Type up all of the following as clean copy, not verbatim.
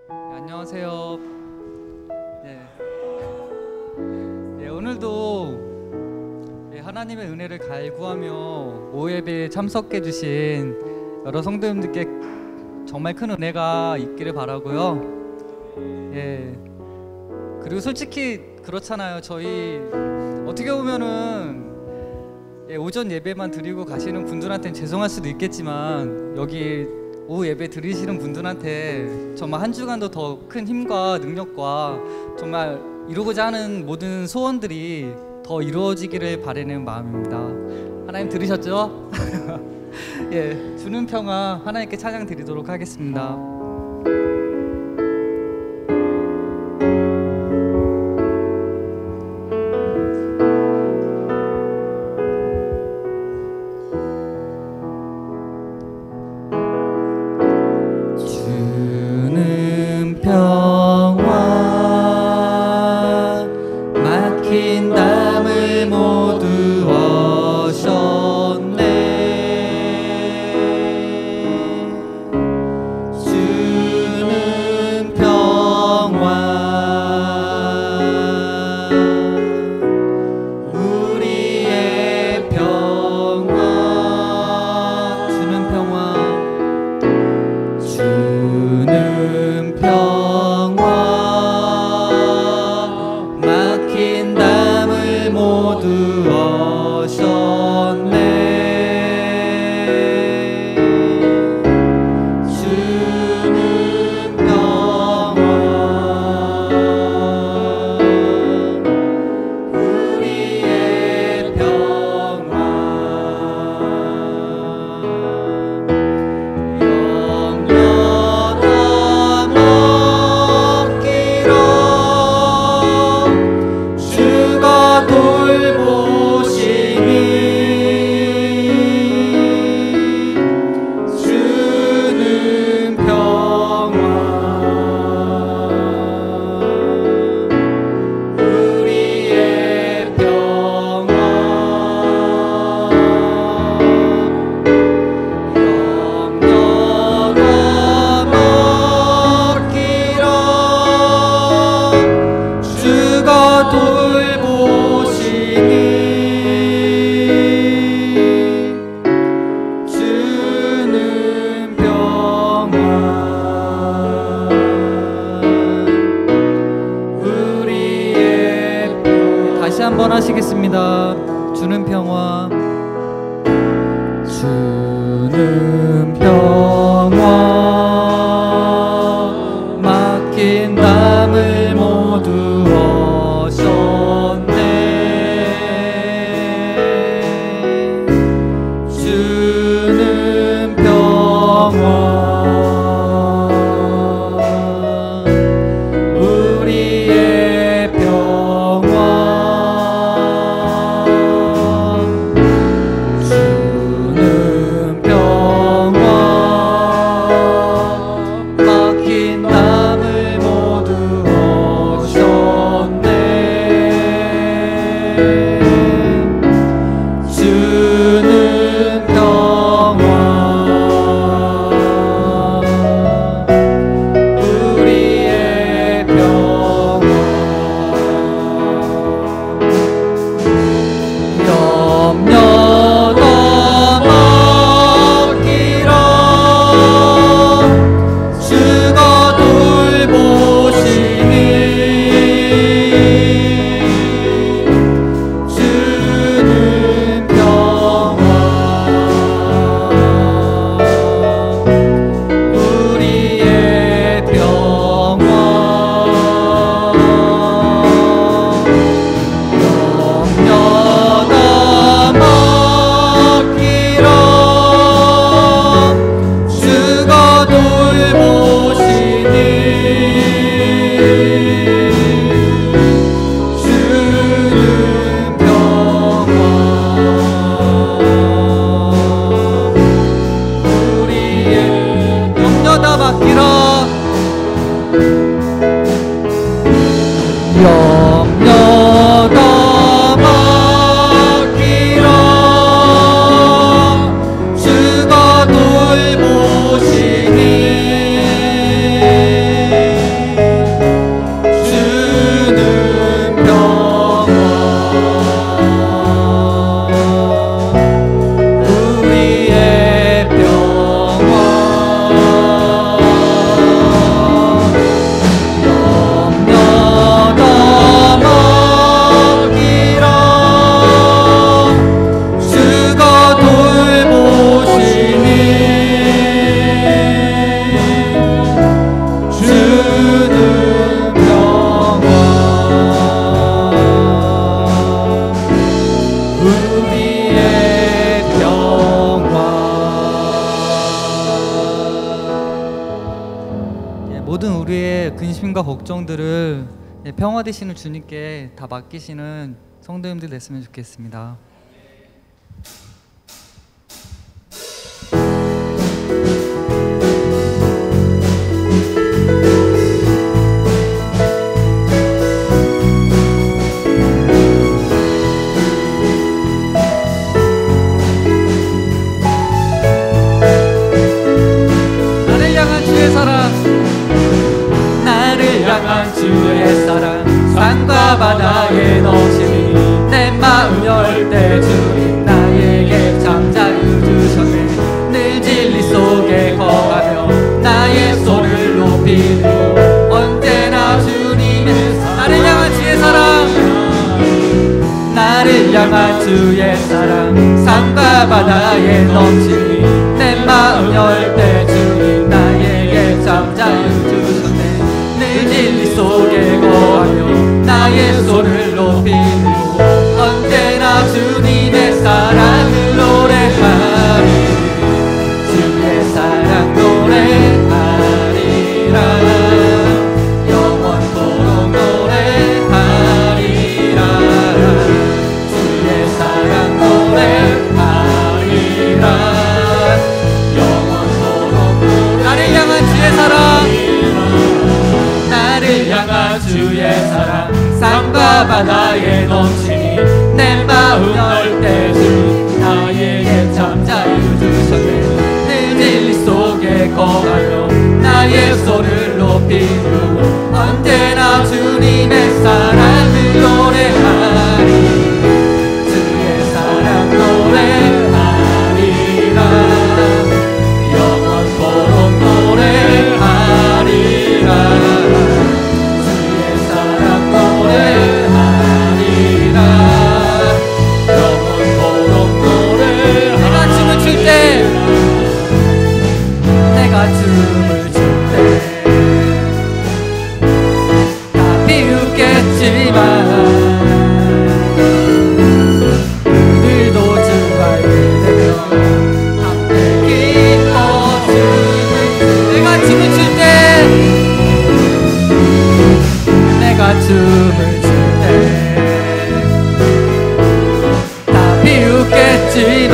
안녕하세요. 오늘도 하나님의 은혜를 갈구하며 오예배에 참석해 주신 여러 성도님들께 정말 큰 은혜가 있기를 바라고요. 그리고 솔직히 그렇잖아요. 저희 어떻게 보면은 오전 예배만 드리고 가시는 분들한테는 죄송할 수도 있겠지만, 여기 오후 예배 드리시는 분들한테 정말 한 주간도 더 큰 힘과 능력과 정말 이루고자 하는 모든 소원들이 더 이루어지기를 바라는 마음입니다. 하나님 들으셨죠? 주는 평화 하나님께 찬양 드리도록 하겠습니다. 주는 평화 막힌 담을 모두 어셨네. 주는 평화 우리의 평화. 주는 평화 주는 평화 막힌 담을 모두 어셨네. 주는 평화 우리의 평화 한번 하시겠습니다. 주는 평화 주는 평화 막힌 담을 모두 어셨네. 주는 평화 우리의 평화 주는 평화 근심과 걱정들을 평화 되시는 주님께 다 맡기시는 성도님들 됐으면 좋겠습니다. 주의 사랑 산과 바다에 넘치니 내 마음 열 때 주님 나에게 참 자유 주셨네. 늘 진리 속에 거하며 나의 손을 높이고 언제나 주님의 나를 향한 주의 사랑 나를 향한 주의 사랑 산과 바다에 넘치니 내 마음 열 때 주님 나에게 참 자유 주셨네. 진리 속에 거하며 나의 손을 높이고 언제나 주님의 사랑을 노래하리. 주의 사랑 노래하리라. 영원토록 노래하리라. 주의 사랑 노래하리라. 영원토록 노래하리라. 나를 향한 주의 사랑 향한 주의 사랑 산과 바다에 넘치니 내 마음 열 때 주 나에게 참 자유 주셨네. 늘 진리 속에 거하며 나의 손을 높이고 언제나 주님의 사랑을 노래하리. 주의 사랑 노래하리라. 영원토록 노래하리라. 춤을 출 때 다 비웃겠지만 그들도 주가 되며 함께 기뻐 춤을 내가 춤을 출 때 내가 춤을 출 때 다 비웃겠지만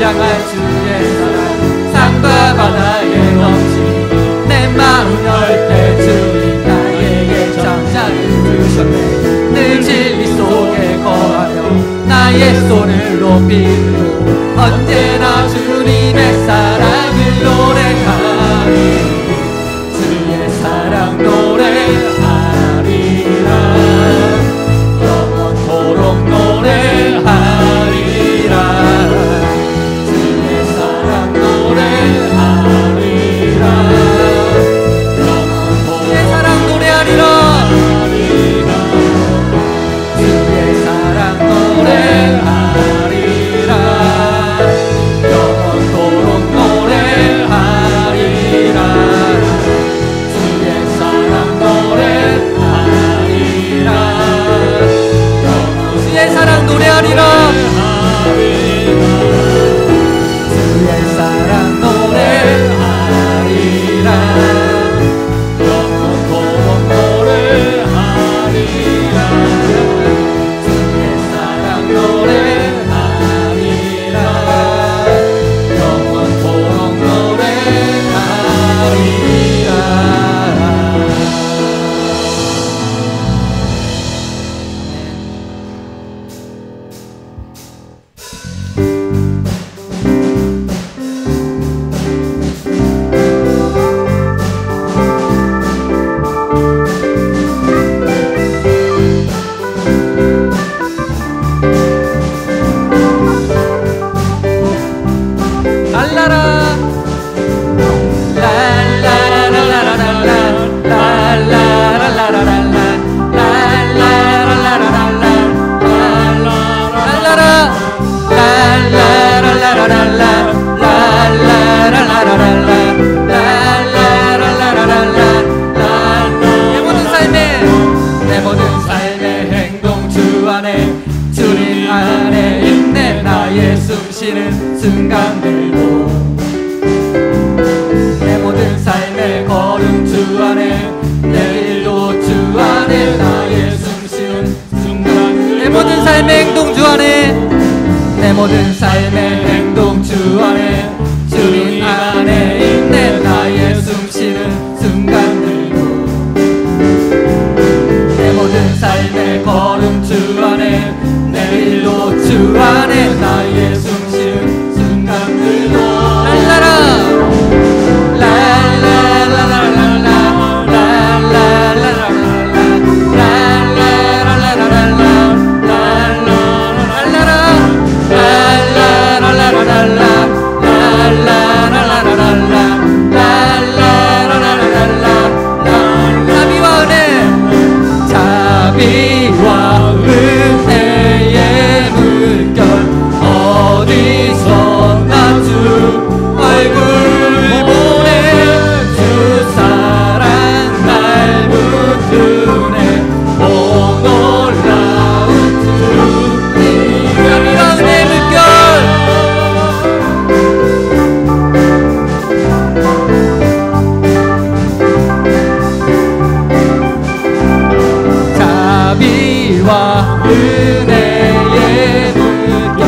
향한 주의 사랑 산과 바다에 넘치니 내 마음 열 때 주님 나에게 참 자유 주셨네. 늘 진리 속에 거하며 나의 손을 높이고 언제나 주님의 사랑을 노래하리. 주의 사랑 노래하리라. 영원토록 노래하리라. 주의 사랑 노래하리라. 삶의 행동 주 안에 내 모든 삶의 행동 주 안에 주님 안에 있네 나의 숨쉬는 순간들도 내 모든 삶의 걸음 주 안에 내일도 주 안에 나의 숨쉬는 순간들도 랄라라 자비와 은혜의 물결 어디서나 주 얼굴 보내 주 사랑 날 붙드네 오 놀라운 주님 자비와 은혜의 물결 자비와 은혜의 물결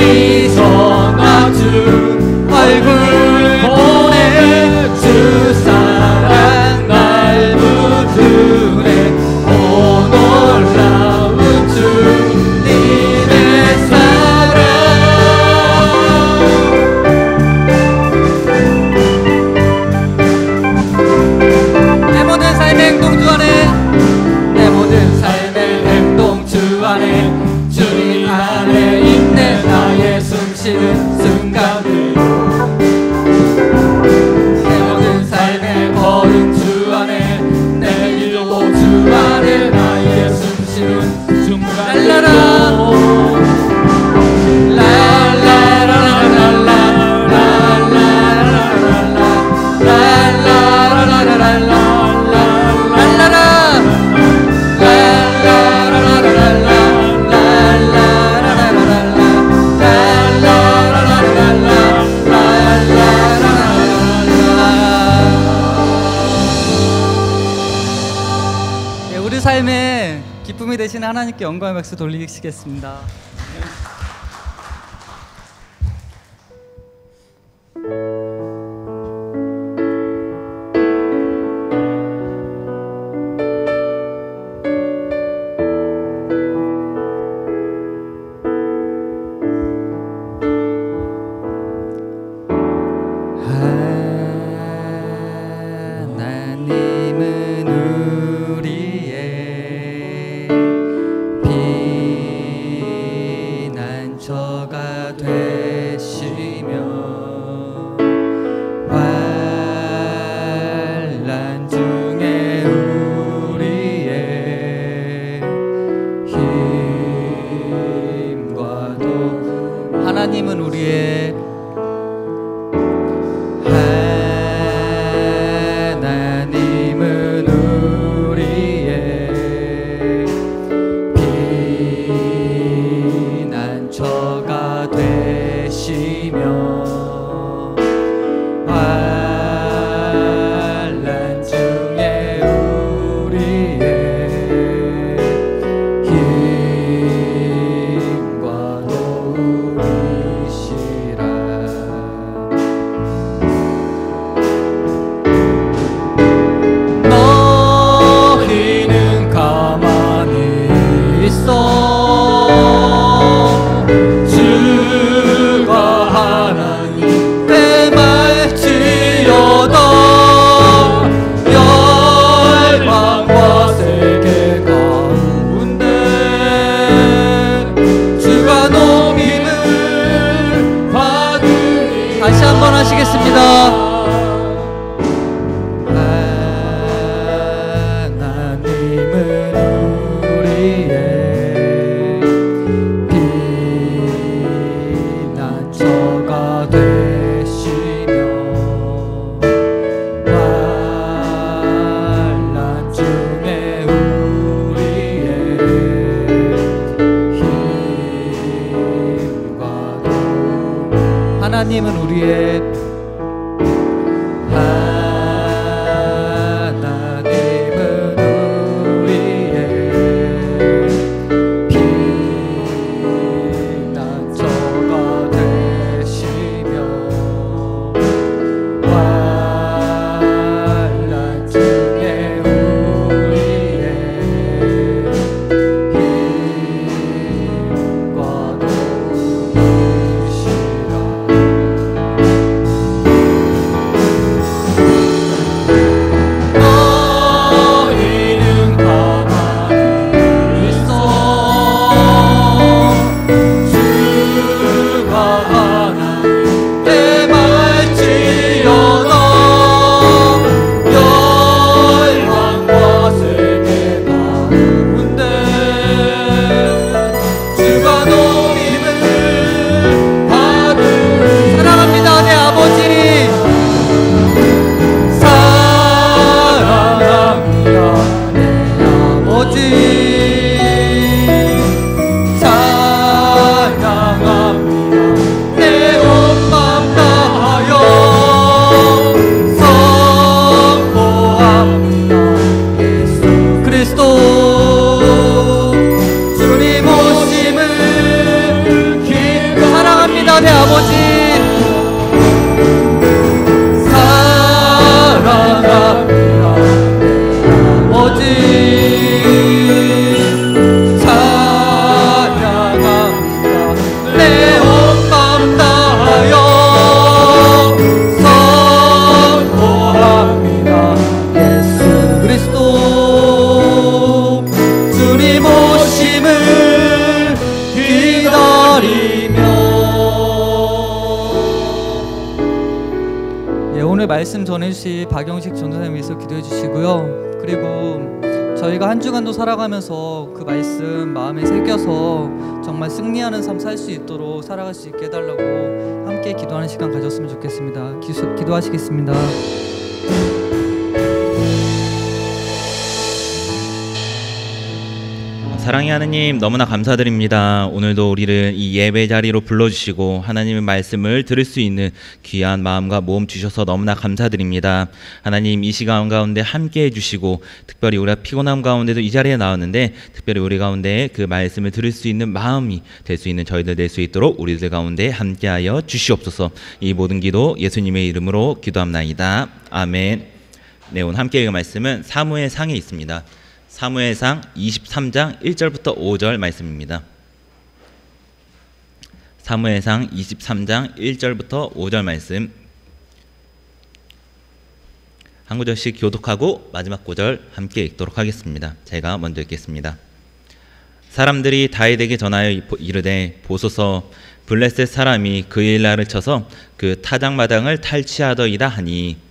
어디서나 주 얼굴 보내 주 사랑 날 붙드네 오 놀라운 주님의 사랑 내 모든 삶의 행동 주 안에 내 모든 삶의 행동 주 안에 주님 안에 있네 나의 숨쉬는 순간들도 내 모든 삶의 걸음 주 안에 내일도 주 안에 나의 숨쉬는 순간들도 우리 삶에 기쁨이 되시는 하나님께 영광의 박수 돌리시겠습니다. 하나님은 우리의 피난처가 되시며 환난 중에 우리의 힘과 도 하나님은 우리의 하나님은 우리의 피난처가 되시며 환난 중에 우리의 힘과 도우시라 너희는 가만히 있어 주가 하나님께 말지어다 열방과 세계 가운데 주가 높임을 받으리 다시 한번 하시겠습니다. 하나님은 우리의 피난처가 되시며 환난 중에 우리의 힘과 도움 하나님은 우리의 하나님은 우리의 오늘 말씀 전해주신 박영식 전도사님 위해서 기도해 주시고요. 그리고 저희가 한 주간도 살아가면서 그 말씀 마음에 새겨서 정말 승리하는 삶 살 수 있도록 살아갈 수 있게 해달라고 함께 기도하는 시간 가졌으면 좋겠습니다. 기도하시겠습니다. 사랑의 하나님, 너무나 감사드립니다. 오늘도 우리를 이 예배 자리로 불러주시고 하나님의 말씀을 들을 수 있는 귀한 마음과 몸 주셔서 너무나 감사드립니다. 하나님, 이 시간 가운데 함께 해주시고 특별히 우리가 피곤함 가운데도 이 자리에 나왔는데 특별히 우리 가운데 그 말씀을 들을 수 있는 마음이 될 수 있는 저희들 될 수 있도록 우리들 가운데 함께하여 주시옵소서. 이 모든 기도 예수님의 이름으로 기도합나이다. 아멘. 네, 오늘 함께 읽은 말씀은 사무엘상에 있습니다. 사무엘상 23장 1절부터 5절 말씀입니다. 사무엘상 23장 1절부터 5절 말씀 한 구절씩 교독하고 마지막 구절 함께 읽도록 하겠습니다. 제가 먼저 읽겠습니다. 사람들이 다윗에게 전하여 이르되 보소서 블레셋 사람이 그 일날을 쳐서 그 타작마당을 탈취하더이다 하니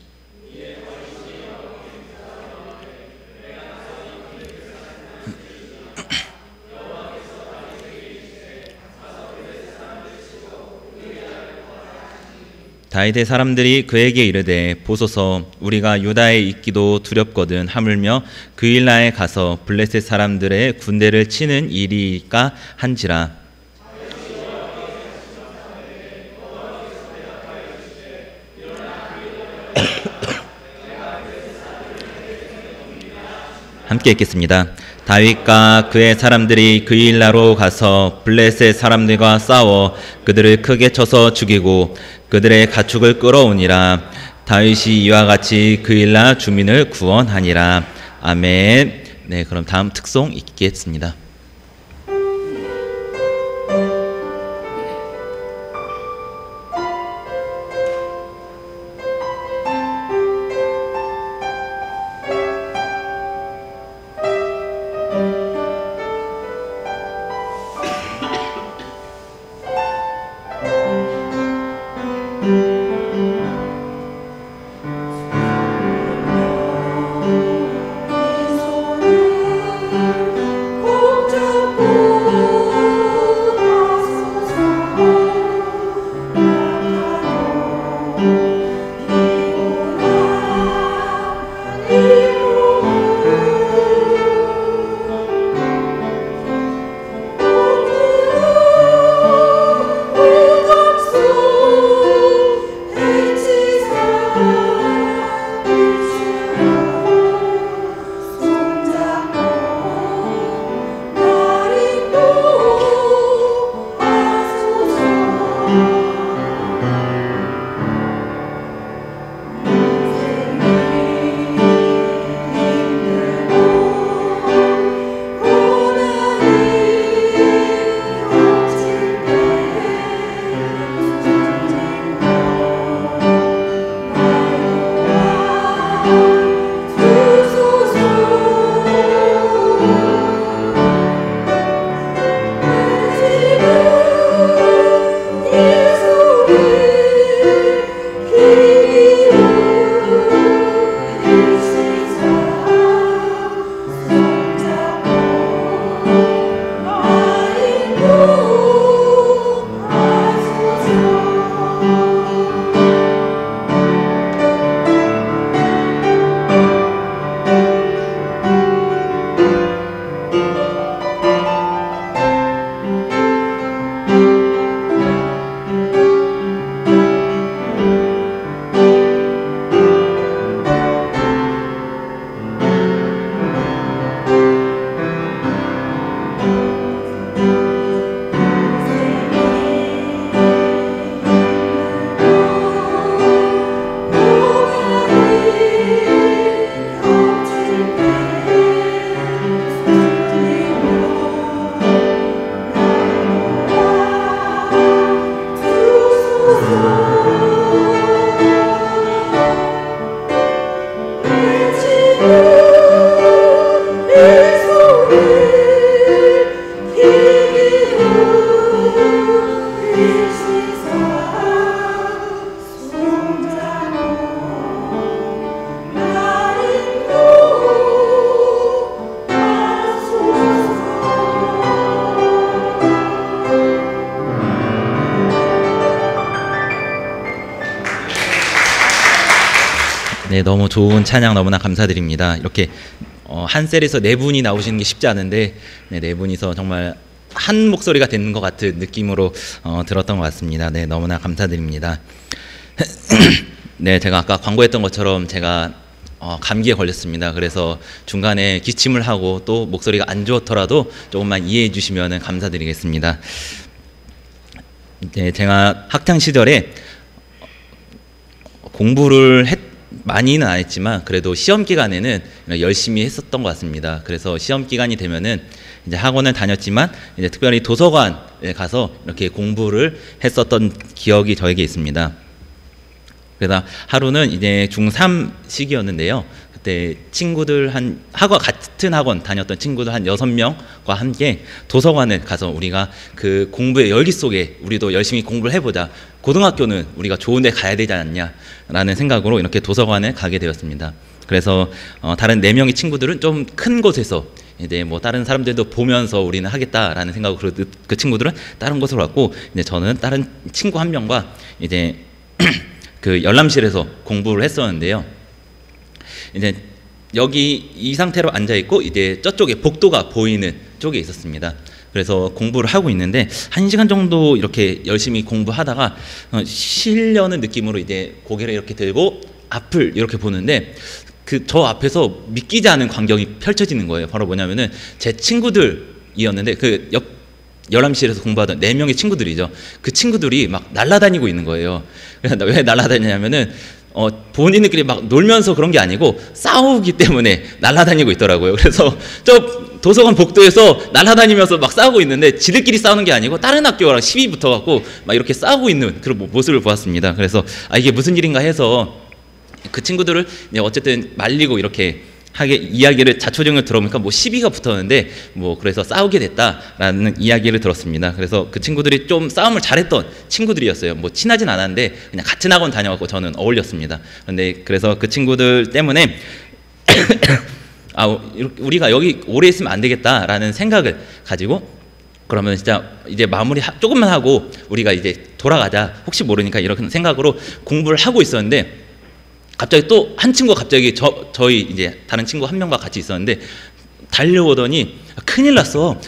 다윗의 사람들이 그에게 이르되 보소서 우리가 유다에 있기도 두렵거든 하물며 그 일나에 가서 블레셋 사람들의 군대를 치는 일이까 한지라. 함께 읽겠습니다. 다윗과 그의 사람들이 그 일나로 가서 블레셋 사람들과 싸워 그들을 크게 쳐서 죽이고 그들의 가축을 끌어오니라. 다윗이 이와 같이 그 일나 주민을 구원하니라. 아멘. 네, 그럼 다음 특송 읽겠습니다. 네, 너무 좋은 찬양 너무나 감사드립니다. 이렇게 한 셀에서 네 분이 나오시는 게 쉽지 않은데 네 분이서 정말 한 목소리가 되는 것 같은 느낌으로 들었던 것 같습니다. 네, 너무나 감사드립니다. 네, 제가 아까 광고했던 것처럼 제가 감기에 걸렸습니다. 그래서 중간에 기침을 하고 또 목소리가 안 좋더라도 조금만 이해해 주시면 감사드리겠습니다. 네, 제가 학창 시절에 공부를 많이는 안 했지만 그래도 시험 기간에는 열심히 했었던 것 같습니다. 그래서 시험 기간이 되면은 이제 학원을 다녔지만 이제 특별히 도서관에 가서 이렇게 공부를 했었던 기억이 저에게 있습니다. 그래서 하루는 이제 중3 시기였는데요. 그때 친구들 같은 학원 다녔던 친구들 한 6명과 함께 도서관에 가서 우리가 그 공부의 열기 속에 우리도 열심히 공부를 해보자. 고등학교는 우리가 좋은 데 가야 되지 않냐라는 생각으로 이렇게 도서관에 가게 되었습니다. 그래서 다른 4명의 친구들은 좀 큰 곳에서 이제 뭐 다른 사람들도 보면서 우리는 하겠다라는 생각으로 그 친구들은 다른 곳으로 갔고 이제 저는 다른 친구 한 명과 이제 그 열람실에서 공부를 했었는데요. 이제 여기 이 상태로 앉아 있고 이제 저쪽에 복도가 보이는 쪽에 있었습니다. 그래서 공부를 하고 있는데 1시간 정도 이렇게 열심히 공부하다가 쉬려는 느낌으로 이제 고개를 이렇게 들고 앞을 이렇게 보는데 저 앞에서 믿기지 않은 광경이 펼쳐지는 거예요. 바로 뭐냐면은 제 친구들이었는데 그 옆 열람실에서 공부하던 4명의 친구들이죠. 그 친구들이 막 날아다니고 있는 거예요. 왜 날아다니냐면은 본인들끼리 막 놀면서 그런 게 아니고 싸우기 때문에 날아다니고 있더라고요. 그래서 저 도서관 복도에서 날아다니면서 막 싸우고 있는데 지들끼리 싸우는 게 아니고 다른 학교랑 시비 붙어갖고 막 이렇게 싸우고 있는 그런 모습을 보았습니다. 그래서 이게 무슨 일인가 해서 그 친구들을 어쨌든 말리고 이렇게 이야기를 자초정을 들어보니까 뭐 시비가 붙었는데 뭐 그래서 싸우게 됐다라는 이야기를 들었습니다. 그래서 그 친구들이 좀 싸움을 잘했던 친구들이었어요. 뭐 친하진 않았는데 그냥 같은 학원 다녀갖고 저는 어울렸습니다. 그런데 그래서 그 친구들 때문에 우리가 여기 오래 있으면 안 되겠다라는 생각을 가지고 그러면 진짜 이제 마무리 조금만 하고 우리가 이제 돌아가자. 혹시 모르니까 이런 생각으로 공부를 하고 있었는데 갑자기 또 한 친구가 갑자기 저희 이제 다른 친구 한 명과 같이 있었는데 달려오더니 큰일 났어.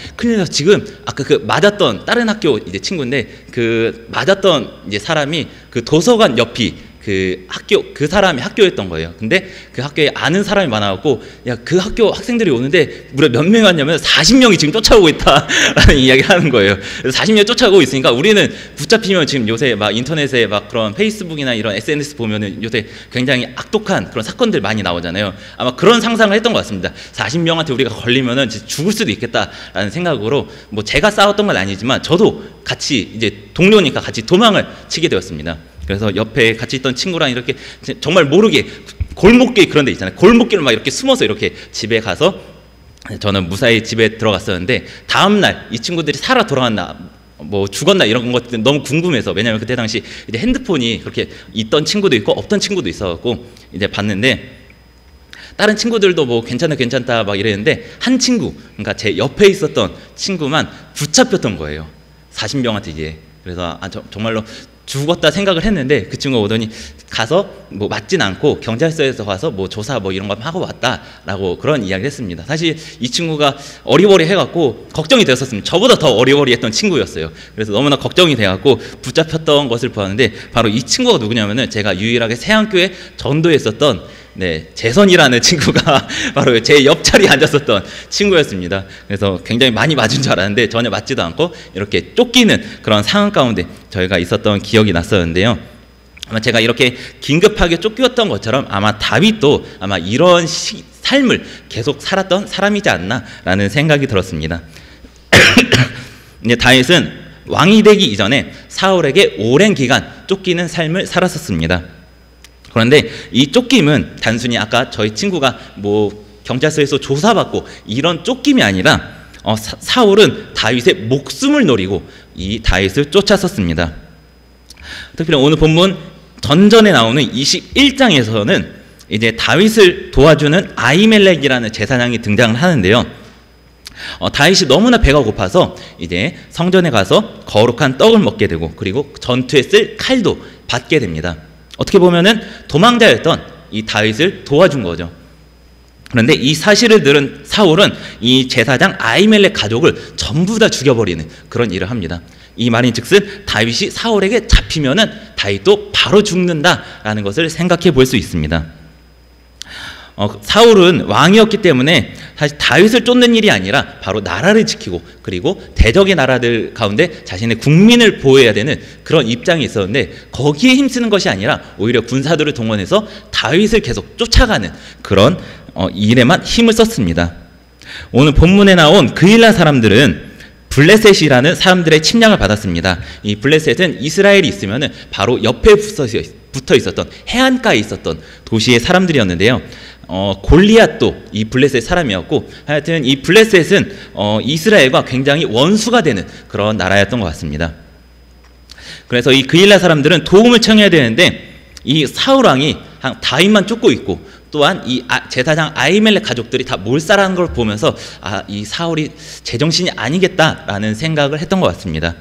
지금 아까 그 맞았던 다른 학교 이제 친구인데 그 맞았던 이제 사람이 그 도서관 옆이 그 사람이 학교였던 거예요. 근데 그 학교에 아는 사람이 많아갖고 그 학교 학생들이 오는데 무려 몇 명이 왔냐면 40명이 지금 쫓아오고 있다라는 이야기를 하는 거예요. 그래서 40명이 쫓아오고 있으니까 우리는 붙잡히면 지금 요새 막 인터넷에 막 그런 페이스북이나 이런 SNS 보면은 요새 굉장히 악독한 그런 사건들 많이 나오잖아요. 아마 그런 상상을 했던 것 같습니다. 40명한테 우리가 걸리면은 죽을 수도 있겠다라는 생각으로 뭐 제가 싸웠던 건 아니지만 저도 같이 이제 동료니까 같이 도망을 치게 되었습니다. 그래서 옆에 같이 있던 친구랑 이렇게 정말 모르게 골목길 그런 데 있잖아요. 골목길을 막 이렇게 숨어서 이렇게 집에 가서 저는 무사히 집에 들어갔었는데 다음날 이 친구들이 살아 돌아왔나 뭐 죽었나 이런 것들 너무 궁금해서 왜냐하면 그때 당시 이제 핸드폰이 그렇게 있던 친구도 있고 없던 친구도 있어갖고 이제 봤는데 다른 친구들도 뭐 괜찮다 막 이랬는데 한 친구 그러니까 제 옆에 있었던 친구만 붙잡혔던 거예요. 40명한테 이제 그래서 정말로 죽었다 생각을 했는데 그 친구가 오더니 가서 뭐 맞진 않고 경찰서에서 가서 뭐 조사 뭐 이런 거 하고 왔다라고 그런 이야기를 했습니다. 사실 이 친구가 어리버리 해갖고 걱정이 되었었습니다. 저보다 더 어리버리했던 친구였어요. 그래서 너무나 걱정이 돼갖고 붙잡혔던 것을 보았는데 바로 이 친구가 누구냐면은 제가 유일하게 세안교회 전도했었던 재선이라는 친구가 바로 제 옆자리에 앉았었던 친구였습니다. 그래서 굉장히 많이 맞은 줄 알았는데 전혀 맞지도 않고 이렇게 쫓기는 그런 상황 가운데 저희가 있었던 기억이 났었는데요. 아마 제가 이렇게 긴급하게 쫓겼던 것처럼 아마 다윗도 아마 이런 삶을 계속 살았던 사람이지 않나라는 생각이 들었습니다. 이제 다윗은 왕이 되기 이전에 사울에게 오랜 기간 쫓기는 삶을 살았었습니다. 그런데 이 쫓김은 단순히 아까 저희 친구가 뭐 경찰서에서 조사받고 이런 쫓김이 아니라 사울은 다윗의 목숨을 노리고 이 다윗을 쫓았었습니다. 특별히 오늘 본문 전전에 나오는 21장에서는 이제 다윗을 도와주는 아히멜렉이라는 제사장이 등장을 하는데요. 다윗이 너무나 배가 고파서 이제 성전에 가서 거룩한 떡을 먹게 되고 그리고 전투에 쓸 칼도 받게 됩니다. 어떻게 보면은 도망자였던 이 다윗을 도와준 거죠. 그런데 이 사실을 들은 사울은 이 제사장 아히멜렉 가족을 전부 다 죽여버리는 그런 일을 합니다. 이 말인즉슨 다윗이 사울에게 잡히면은 다윗도 바로 죽는다라는 것을 생각해 볼 수 있습니다. 사울은 왕이었기 때문에 사실 다윗을 쫓는 일이 아니라 바로 나라를 지키고 그리고 대적의 나라들 가운데 자신의 국민을 보호해야 되는 그런 입장이 있었는데 거기에 힘쓰는 것이 아니라 오히려 군사들을 동원해서 다윗을 계속 쫓아가는 그런 일에만 힘을 썼습니다. 오늘 본문에 나온 그일라 사람들은 블레셋이라는 사람들의 침략을 받았습니다. 이 블레셋은 이스라엘이 있으면 바로 옆에 붙어 있었던 해안가에 있었던 도시의 사람들이었는데요. 골리앗도 이 블레셋 사람이었고 하여튼 이 블레셋은 이스라엘과 굉장히 원수가 되는 그런 나라였던 것 같습니다. 그래서 이 그일라 사람들은 도움을 청해야 되는데 이 사울 왕이 다윗만 쫓고 있고 또한 이 제사장 아히멜렉 가족들이 다 몰살하는 걸 보면서 이 사울이 제정신이 아니겠다라는 생각을 했던 것 같습니다.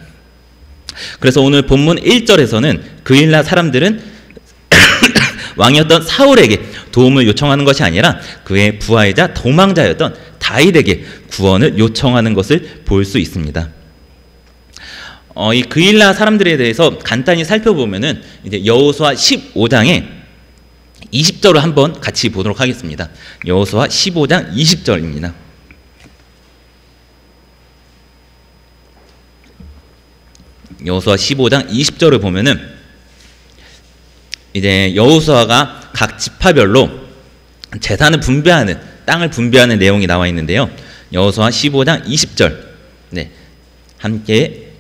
그래서 오늘 본문 1절에서는 그일라 사람들은 왕이었던 사울에게 도움을 요청하는 것이 아니라 그의 부하이자 도망자였던 다윗에게 구원을 요청하는 것을 볼 수 있습니다. 이 그일라 사람들에 대해서 간단히 살펴보면은 이제 여호수아 15장에 20절을 한번 같이 보도록 하겠습니다. 여호수아 15장 20절입니다. 여호수아 15장 20절을 보면은 이제 여호수아가 각 지파별로 재산을 분배하는 땅을 분배하는 내용이 나와 있는데요. 여호수아 15장 20절 함께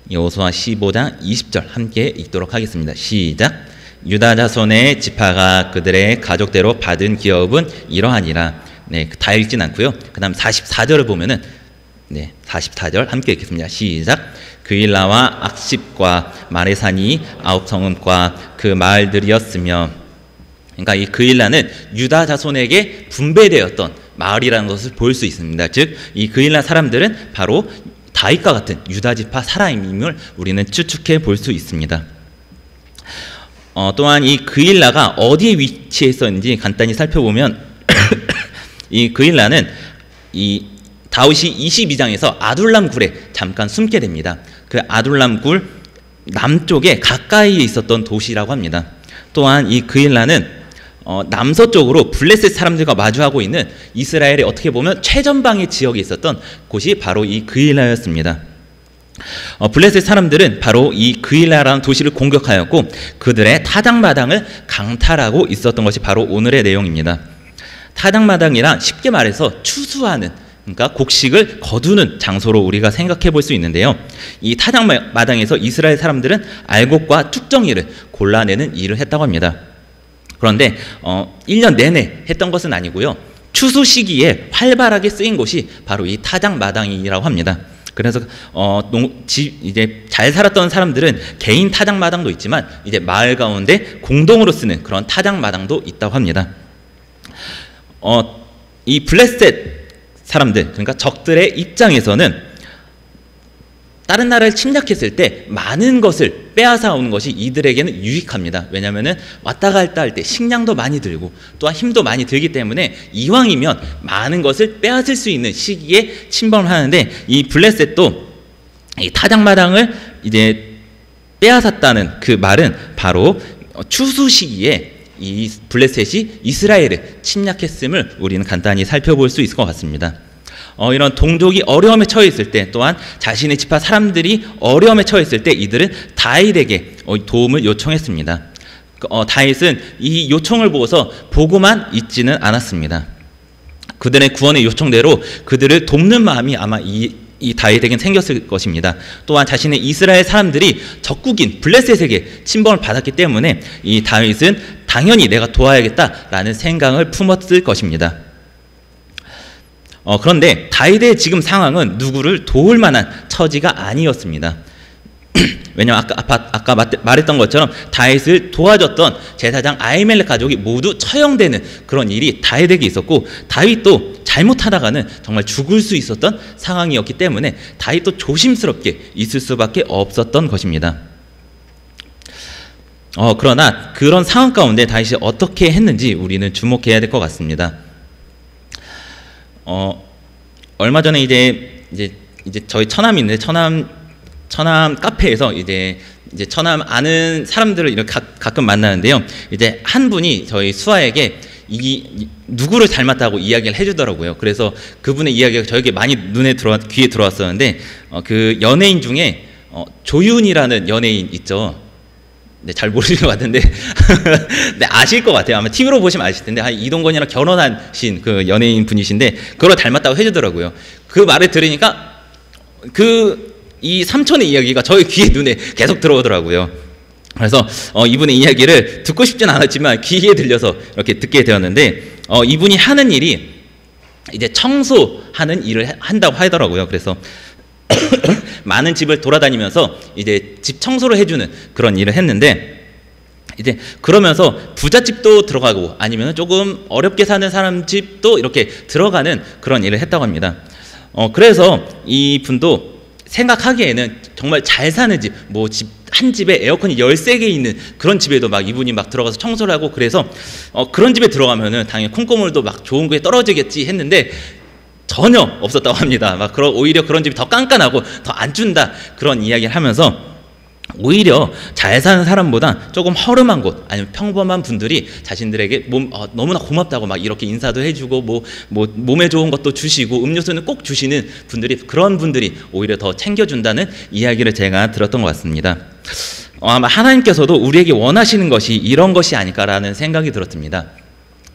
여호수아 15장 20절 함께 읽도록 하겠습니다. 시작. 유다 자손의 지파가 그들의 가족대로 받은 기업은 이러하니라. 다 읽진 않고요. 그다음 44절을 보면은 44절 함께 읽겠습니다. 시작. 그일라와 악십과 마레산이 9성읍과 그 마을들이었으며, 그러니까 이 그일라는 유다 자손에게 분배되었던 마을이라는 것을 볼 수 있습니다. 즉 이 그일라 사람들은 바로 다윗과 같은 유다 지파 사람임을 우리는 추측해 볼 수 있습니다. 또한 이 그일라가 어디에 위치해 있었는지 간단히 살펴보면 이 그일라는 이 다윗이 22장에서 아둘람 굴에 잠깐 숨게 됩니다. 그 아둘람 굴 남쪽에 가까이에 있었던 도시라고 합니다. 또한 이 그일라는 남서쪽으로 블레셋 사람들과 마주하고 있는 이스라엘의 어떻게 보면 최전방의 지역에 있었던 곳이 바로 이 그일라였습니다. 블레셋 사람들은 바로 이 그일라라는 도시를 공격하였고 그들의 타작마당을 강탈하고 있었던 것이 바로 오늘의 내용입니다. 타작마당이란 쉽게 말해서 추수하는, 그러니까 곡식을 거두는 장소로 우리가 생각해 볼 수 있는데요. 이 타작마당에서 이스라엘 사람들은 알곡과 뚝정이를 골라내는 일을 했다고 합니다. 그런데 1년 내내 했던 것은 아니고요. 추수 시기에 활발하게 쓰인 곳이 바로 이 타작마당이라고 합니다. 그래서 이제 잘 살았던 사람들은 개인 타작마당도 있지만 이제 마을 가운데 공동으로 쓰는 그런 타작마당도 있다고 합니다. 이 블레셋 사람들, 그러니까 적들의 입장에서는 다른 나라를 침략했을 때 많은 것을 빼앗아 오는 것이 이들에게는 유익합니다. 왜냐하면 왔다 갔다 할 때 식량도 많이 들고 또한 힘도 많이 들기 때문에 이왕이면 많은 것을 빼앗을 수 있는 시기에 침범을 하는데, 이 블레셋도 이 타작마당을 이제 빼앗았다는 그 말은 바로 추수 시기에 이 블레셋이 이스라엘을 침략했음을 우리는 간단히 살펴볼 수 있을 것 같습니다. 이런 동족이 어려움에 처해 있을 때, 또한 자신의 지파 사람들이 어려움에 처해 있을 때 이들은 다윗에게 도움을 요청했습니다. 다윗은 이 요청을 보고만 있지는 않았습니다. 그들의 구원의 요청대로 그들을 돕는 마음이 아마 이 다윗에겐 생겼을 것입니다. 또한 자신의 이스라엘 사람들이 적국인 블레셋에게 침범을 받았기 때문에 이 다윗은 당연히 내가 도와야겠다라는 생각을 품었을 것입니다. 그런데 다윗의 지금 상황은 누구를 도울 만한 처지가 아니었습니다. 왜냐하면 아까 말했던 것처럼 다윗을 도와줬던 제사장 아히멜렉 가족이 모두 처형되는 그런 일이 다윗에게 있었고, 다윗도 잘못하다가는 정말 죽을 수 있었던 상황이었기 때문에 다윗도 조심스럽게 있을 수밖에 없었던 것입니다. 그러나 그런 상황 가운데 다윗이 어떻게 했는지 우리는 주목해야 될 것 같습니다. 얼마 전에 이제 저희 처남이 있는데 처남 카페에서 이제 처남 아는 사람들을 이렇게 가끔 만나는데요. 이제 한 분이 저희 수아에게 누구를 닮았다고 이야기를 해주더라고요. 그래서 그분의 이야기가 저에게 많이 귀에 들어왔었는데 그 연예인 중에 조윤이라는 연예인 있죠. 네, 잘 모르시는 것 같은데 네, 아실 것 같아요. 아마 TV로 보시면 아실 텐데 이동건이랑 결혼하신 그 연예인 분이신데 그걸 닮았다고 해주더라고요. 그 말을 들으니까 이 삼촌의 이야기가 저의 눈에 계속 들어오더라고요. 그래서 이분의 이야기를 듣고 싶진 않았지만 귀에 들려서 이렇게 듣게 되었는데 이분이 하는 일이 이제 청소하는 일을 한다고 하더라고요. 그래서 많은 집을 돌아다니면서 이제 집 청소를 해주는 그런 일을 했는데 이제 그러면서 부잣집도 들어가고 아니면 조금 어렵게 사는 사람 집도 이렇게 들어가는 그런 일을 했다고 합니다. 그래서 이 분도 생각하기에는 정말 잘 사는 집, 뭐 한 집에 에어컨이 13개 있는 그런 집에도 막 이분이 막 들어가서 청소를 하고 그래서 그런 집에 들어가면은 당연히 콩고물도 막 좋은 게 떨어지겠지 했는데 전혀 없었다고 합니다. 오히려 그런 집이 더 깐깐하고 더 안 준다 그런 이야기를 하면서 오히려 잘 사는 사람보다 조금 허름한 곳 아니면 평범한 분들이 자신들에게 너무나 고맙다고 막 이렇게 인사도 해주고 뭐 몸에 좋은 것도 주시고 음료수는 꼭 주시는 그런 분들이 오히려 더 챙겨준다는 이야기를 제가 들었던 것 같습니다. 아마 하나님께서도 우리에게 원하시는 것이 이런 것이 아닐까라는 생각이 들었습니다.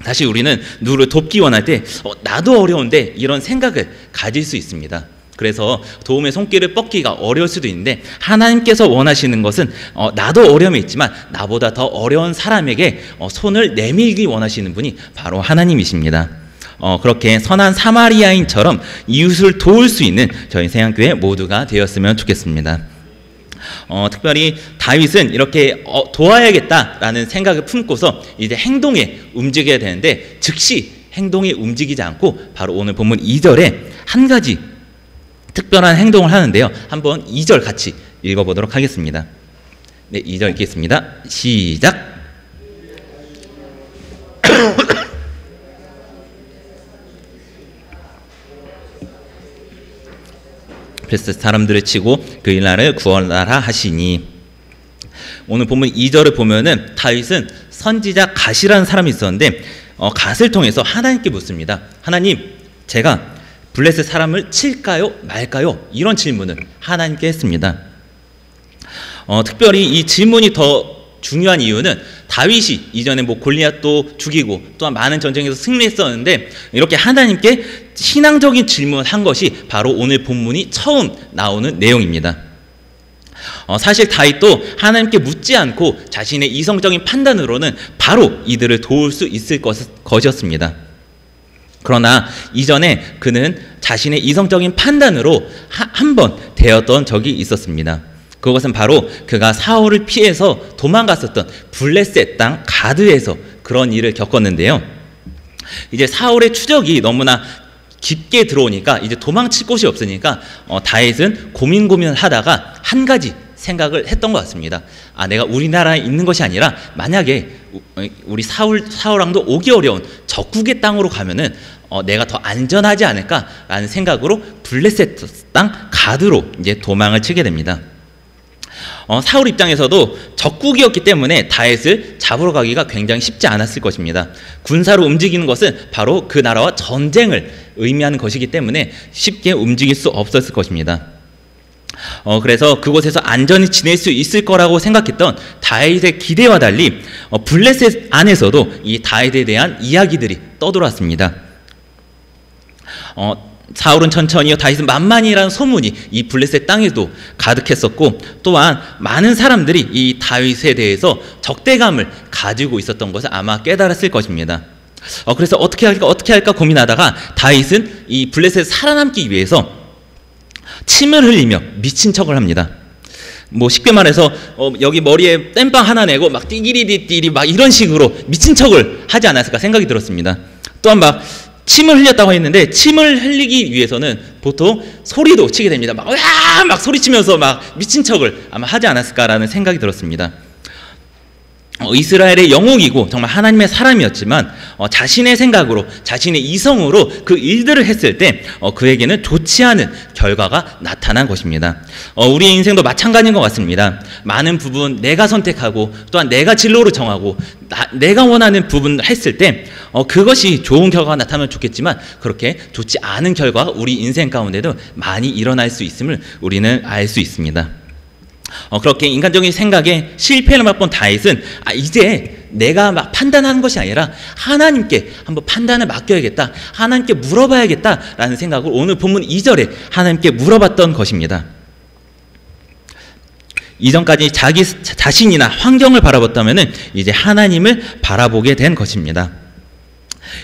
사실 우리는 누구를 돕기 원할 때 나도 어려운데 이런 생각을 가질 수 있습니다. 그래서 도움의 손길을 뻗기가 어려울 수도 있는데 하나님께서 원하시는 것은 나도 어려움이 있지만 나보다 더 어려운 사람에게 손을 내밀기 원하시는 분이 바로 하나님이십니다. 그렇게 선한 사마리아인처럼 이웃을 도울 수 있는 저희 세양교회 모두가 되었으면 좋겠습니다. 특별히 다윗은 이렇게 도와야겠다라는 생각을 품고서 이제 행동에 움직여야 되는데 즉시 행동에 움직이지 않고 바로 오늘 본문 2절에 한 가지 특별한 행동을 하는데요. 한번 2절 같이 읽어보도록 하겠습니다. 네, 2절 읽겠습니다. 시작. 그래서 사람들을 치고 그 일날을 구원하라 하시니. 오늘 본문 2절을 보면은 다윗은 선지자 갓이라는 사람이 있었는데 갓을 통해서 하나님께 묻습니다. 하나님, 제가 블레셋 사람을 칠까요 말까요? 이런 질문을 하나님께 했습니다. 특별히 이 질문이 더 중요한 이유는 다윗이 이전에 골리앗도 죽이고 또한 많은 전쟁에서 승리했었는데 이렇게 하나님께 신앙적인 질문을 한 것이 바로 오늘 본문이 처음 나오는 내용입니다. 사실 다윗도 하나님께 묻지 않고 자신의 이성적인 판단으로는 바로 이들을 도울 수 있을 것이었습니다. 그러나 이전에 그는 자신의 이성적인 판단으로 한 번 되었던 적이 있었습니다. 그것은 바로 그가 사울을 피해서 도망갔었던 블레셋 땅 가드에서 그런 일을 겪었는데요. 이제 사울의 추적이 너무나 깊게 들어오니까 이제 도망칠 곳이 없으니까 다윗은 고민을 하다가 한 가지 생각을 했던 것 같습니다. 내가 우리나라에 있는 것이 아니라 만약에 우리 사울왕도 오기 어려운 적국의 땅으로 가면은 내가 더 안전하지 않을까라는 생각으로 블레셋 땅 가드로 이제 도망을 치게 됩니다. 사울 입장에서도 적국이었기 때문에 다윗을 잡으러 가기가 굉장히 쉽지 않았을 것입니다. 군사로 움직이는 것은 바로 그 나라와 전쟁을 의미하는 것이기 때문에 쉽게 움직일 수 없었을 것입니다. 그래서 그곳에서 안전히 지낼 수 있을 거라고 생각했던 다윗의 기대와 달리 블레셋 안에서도 이 다윗에 대한 이야기들이 떠돌았습니다. 사울은 천천히요, 다윗은 만만히라는 소문이 이 블레셋 땅에도 가득했었고 또한 많은 사람들이 이 다윗에 대해서 적대감을 가지고 있었던 것을 아마 깨달았을 것입니다. 그래서 어떻게 할까 고민하다가 다윗은 이 블레셋에 살아남기 위해서 침을 흘리며 미친 척을 합니다. 쉽게 말해서 여기 머리에 땜빵 하나 내고 막 띠기리띠리 막 이런 식으로 미친 척을 하지 않았을까 생각이 들었습니다. 또한 막 침을 흘렸다고 했는데 침을 흘리기 위해서는 보통 소리도 치게 됩니다. 막, 막 소리치면서 막 미친 척을 아마 하지 않았을까라는 생각이 들었습니다. 이스라엘의 영웅이고 정말 하나님의 사람이었지만 자신의 생각으로 자신의 이성으로 그 일들을 했을 때 그에게는 좋지 않은 결과가 나타난 것입니다. 우리의 인생도 마찬가지인 것 같습니다. 많은 부분 내가 선택하고 또한 내가 진로로 정하고 내가 원하는 부분을 했을 때 그것이 좋은 결과가 나타나면 좋겠지만 그렇게 좋지 않은 결과가 우리 인생 가운데도 많이 일어날 수 있음을 우리는 알 수 있습니다. 그렇게 인간적인 생각에 실패를 맛본 다윗은 이제 내가 막 판단하는 것이 아니라 하나님께 한번 판단을 맡겨야겠다, 하나님께 물어봐야겠다라는 생각을 오늘 본문 2절에 하나님께 물어봤던 것입니다. 이전까지 자기 자신이나 환경을 바라봤다면 이제 하나님을 바라보게 된 것입니다.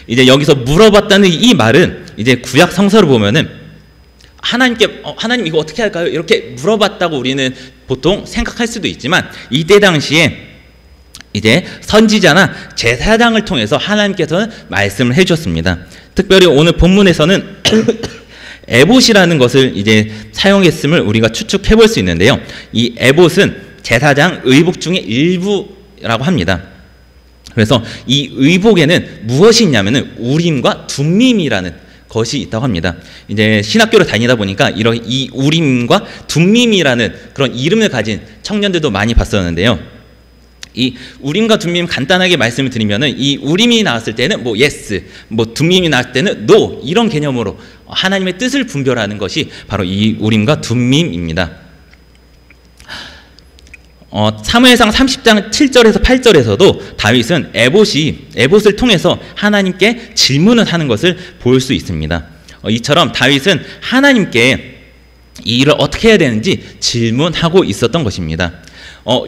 이제 여기서 물어봤다는 이 말은 이제 구약 성서를 보면은 하나님께 하나님 이거 어떻게 할까요? 이렇게 물어봤다고 우리는 보통 생각할 수도 있지만 이때 당시에 이제 선지자나 제사장을 통해서 하나님께서는 말씀을 해주셨습니다. 특별히 오늘 본문에서는 에봇이라는 것을 이제 사용했음을 우리가 추측해 볼 수 있는데요. 이 에봇은 제사장 의복 중의 일부라고 합니다. 그래서 이 의복에는 무엇이 있냐면은 우림과 둠밈이라는 것이 있다고 합니다. 이제 신학교를 다니다 보니까 이 우림과 둠밈이라는 그런 이름을 가진 청년들도 많이 봤었는데요. 이 우림과 둠밈 간단하게 말씀을 드리면은 이 우림이 나왔을 때는 뭐 yes, 뭐 둠밈이 나왔을 때는 no 이런 개념으로 하나님의 뜻을 분별하는 것이 바로 이 우림과 둠밈입니다. 사무엘상 30장 7절에서 8절에서도 다윗은 에봇을 통해서 하나님께 질문을 하는 것을 볼 수 있습니다. 이처럼 다윗은 하나님께 이 일을 어떻게 해야 되는지 질문하고 있었던 것입니다.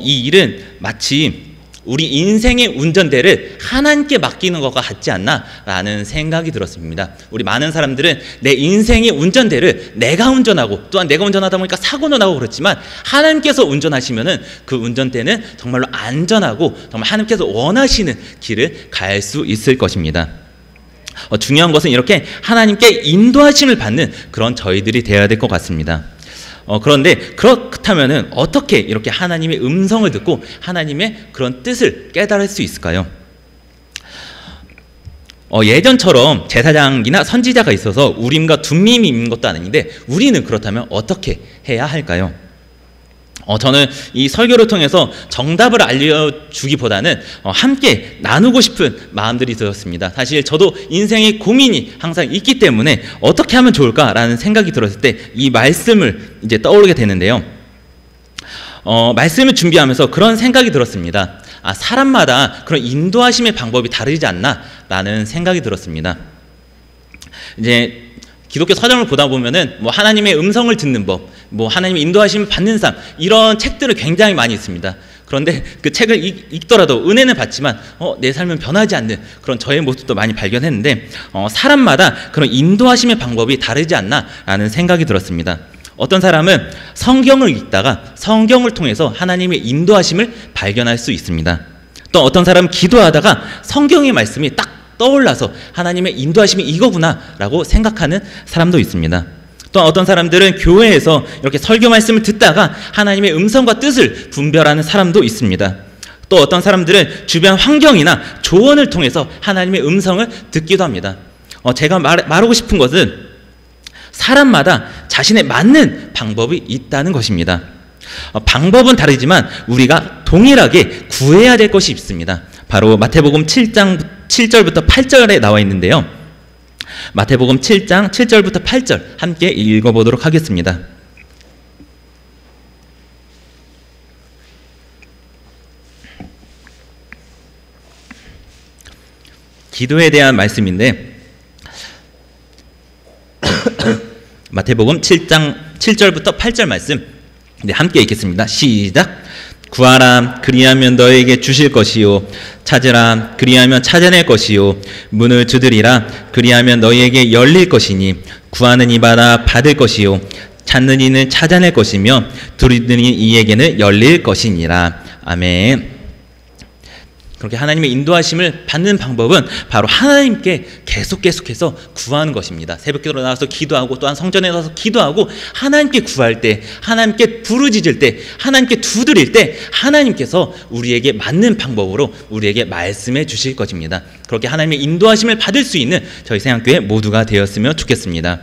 이 일은 마치 우리 인생의 운전대를 하나님께 맡기는 것과 같지 않나라는 생각이 들었습니다. 우리 많은 사람들은 내 인생의 운전대를 내가 운전하고 또한 내가 운전하다 보니까 사고도 나고 그렇지만 하나님께서 운전하시면은 그 운전대는 정말로 안전하고 정말 하나님께서 원하시는 길을 갈 수 있을 것입니다. 중요한 것은 이렇게 하나님께 인도하심을 받는 그런 저희들이 되어야 될 것 같습니다. 그런데 그렇다면은 어떻게 이렇게 하나님의 음성을 듣고 하나님의 그런 뜻을 깨달을 수 있을까요? 예전처럼 제사장이나 선지자가 있어서 우림과 둠밈이 있는 것도 아닌데 우리는 그렇다면 어떻게 해야 할까요? 저는 이 설교를 통해서 정답을 알려주기보다는 함께 나누고 싶은 마음들이 들었습니다. 사실 저도 인생의 고민이 항상 있기 때문에 어떻게 하면 좋을까라는 생각이 들었을 때 이 말씀을 이제 떠오르게 되는데요. 말씀을 준비하면서 그런 생각이 들었습니다. 사람마다 그런 인도하심의 방법이 다르지 않나라는 생각이 들었습니다. 이제 기독교 서점을 보다 보면은 뭐 하나님의 음성을 듣는 법, 뭐 하나님의 인도하심을 받는 삶 이런 책들을 굉장히 많이 있습니다. 그런데 그 책을 읽더라도 은혜는 받지만 내 삶은 변하지 않는 그런 저의 모습도 많이 발견했는데 사람마다 그런 인도하심의 방법이 다르지 않나라는 생각이 들었습니다. 어떤 사람은 성경을 읽다가 성경을 통해서 하나님의 인도하심을 발견할 수 있습니다. 또 어떤 사람은 기도하다가 성경의 말씀이 딱 떠올라서 하나님의 인도하심이 이거구나 라고 생각하는 사람도 있습니다. 또 어떤 사람들은 교회에서 이렇게 설교 말씀을 듣다가 하나님의 음성과 뜻을 분별하는 사람도 있습니다. 또 어떤 사람들은 주변 환경이나 조언을 통해서 하나님의 음성을 듣기도 합니다. 제가 말하고 싶은 것은 사람마다 자신에 맞는 방법이 있다는 것입니다. 방법은 다르지만 우리가 동일하게 구해야 될 것이 있습니다. 바로 마태복음 7장 7절부터 8절에 나와 있는데요. 마태복음 7장 7절부터 8절 함께 읽어보도록 하겠습니다. 기도에 대한 말씀인데 마태복음 7장 7절부터 8절 말씀 함께 읽겠습니다. 시작. 구하라 그리하면 너에게 주실 것이요 찾으라 그리하면 찾아낼 것이요 문을 두드리라 그리하면 너희에게 열릴 것이니 구하는 이마다 받을 것이요 찾는 이는 찾아낼 것이며 두드리는 이에게는 열릴 것이니라. 아멘. 그렇게 하나님의 인도하심을 받는 방법은 바로 하나님께 계속해서 구하는 것입니다. 새벽기도로 나와서 기도하고 또한 성전에 나와서 기도하고 하나님께 구할 때, 하나님께 부르짖을 때, 하나님께 두드릴 때 하나님께서 우리에게 맞는 방법으로 우리에게 말씀해 주실 것입니다. 그렇게 하나님의 인도하심을 받을 수 있는 저희 생명교회 모두가 되었으면 좋겠습니다.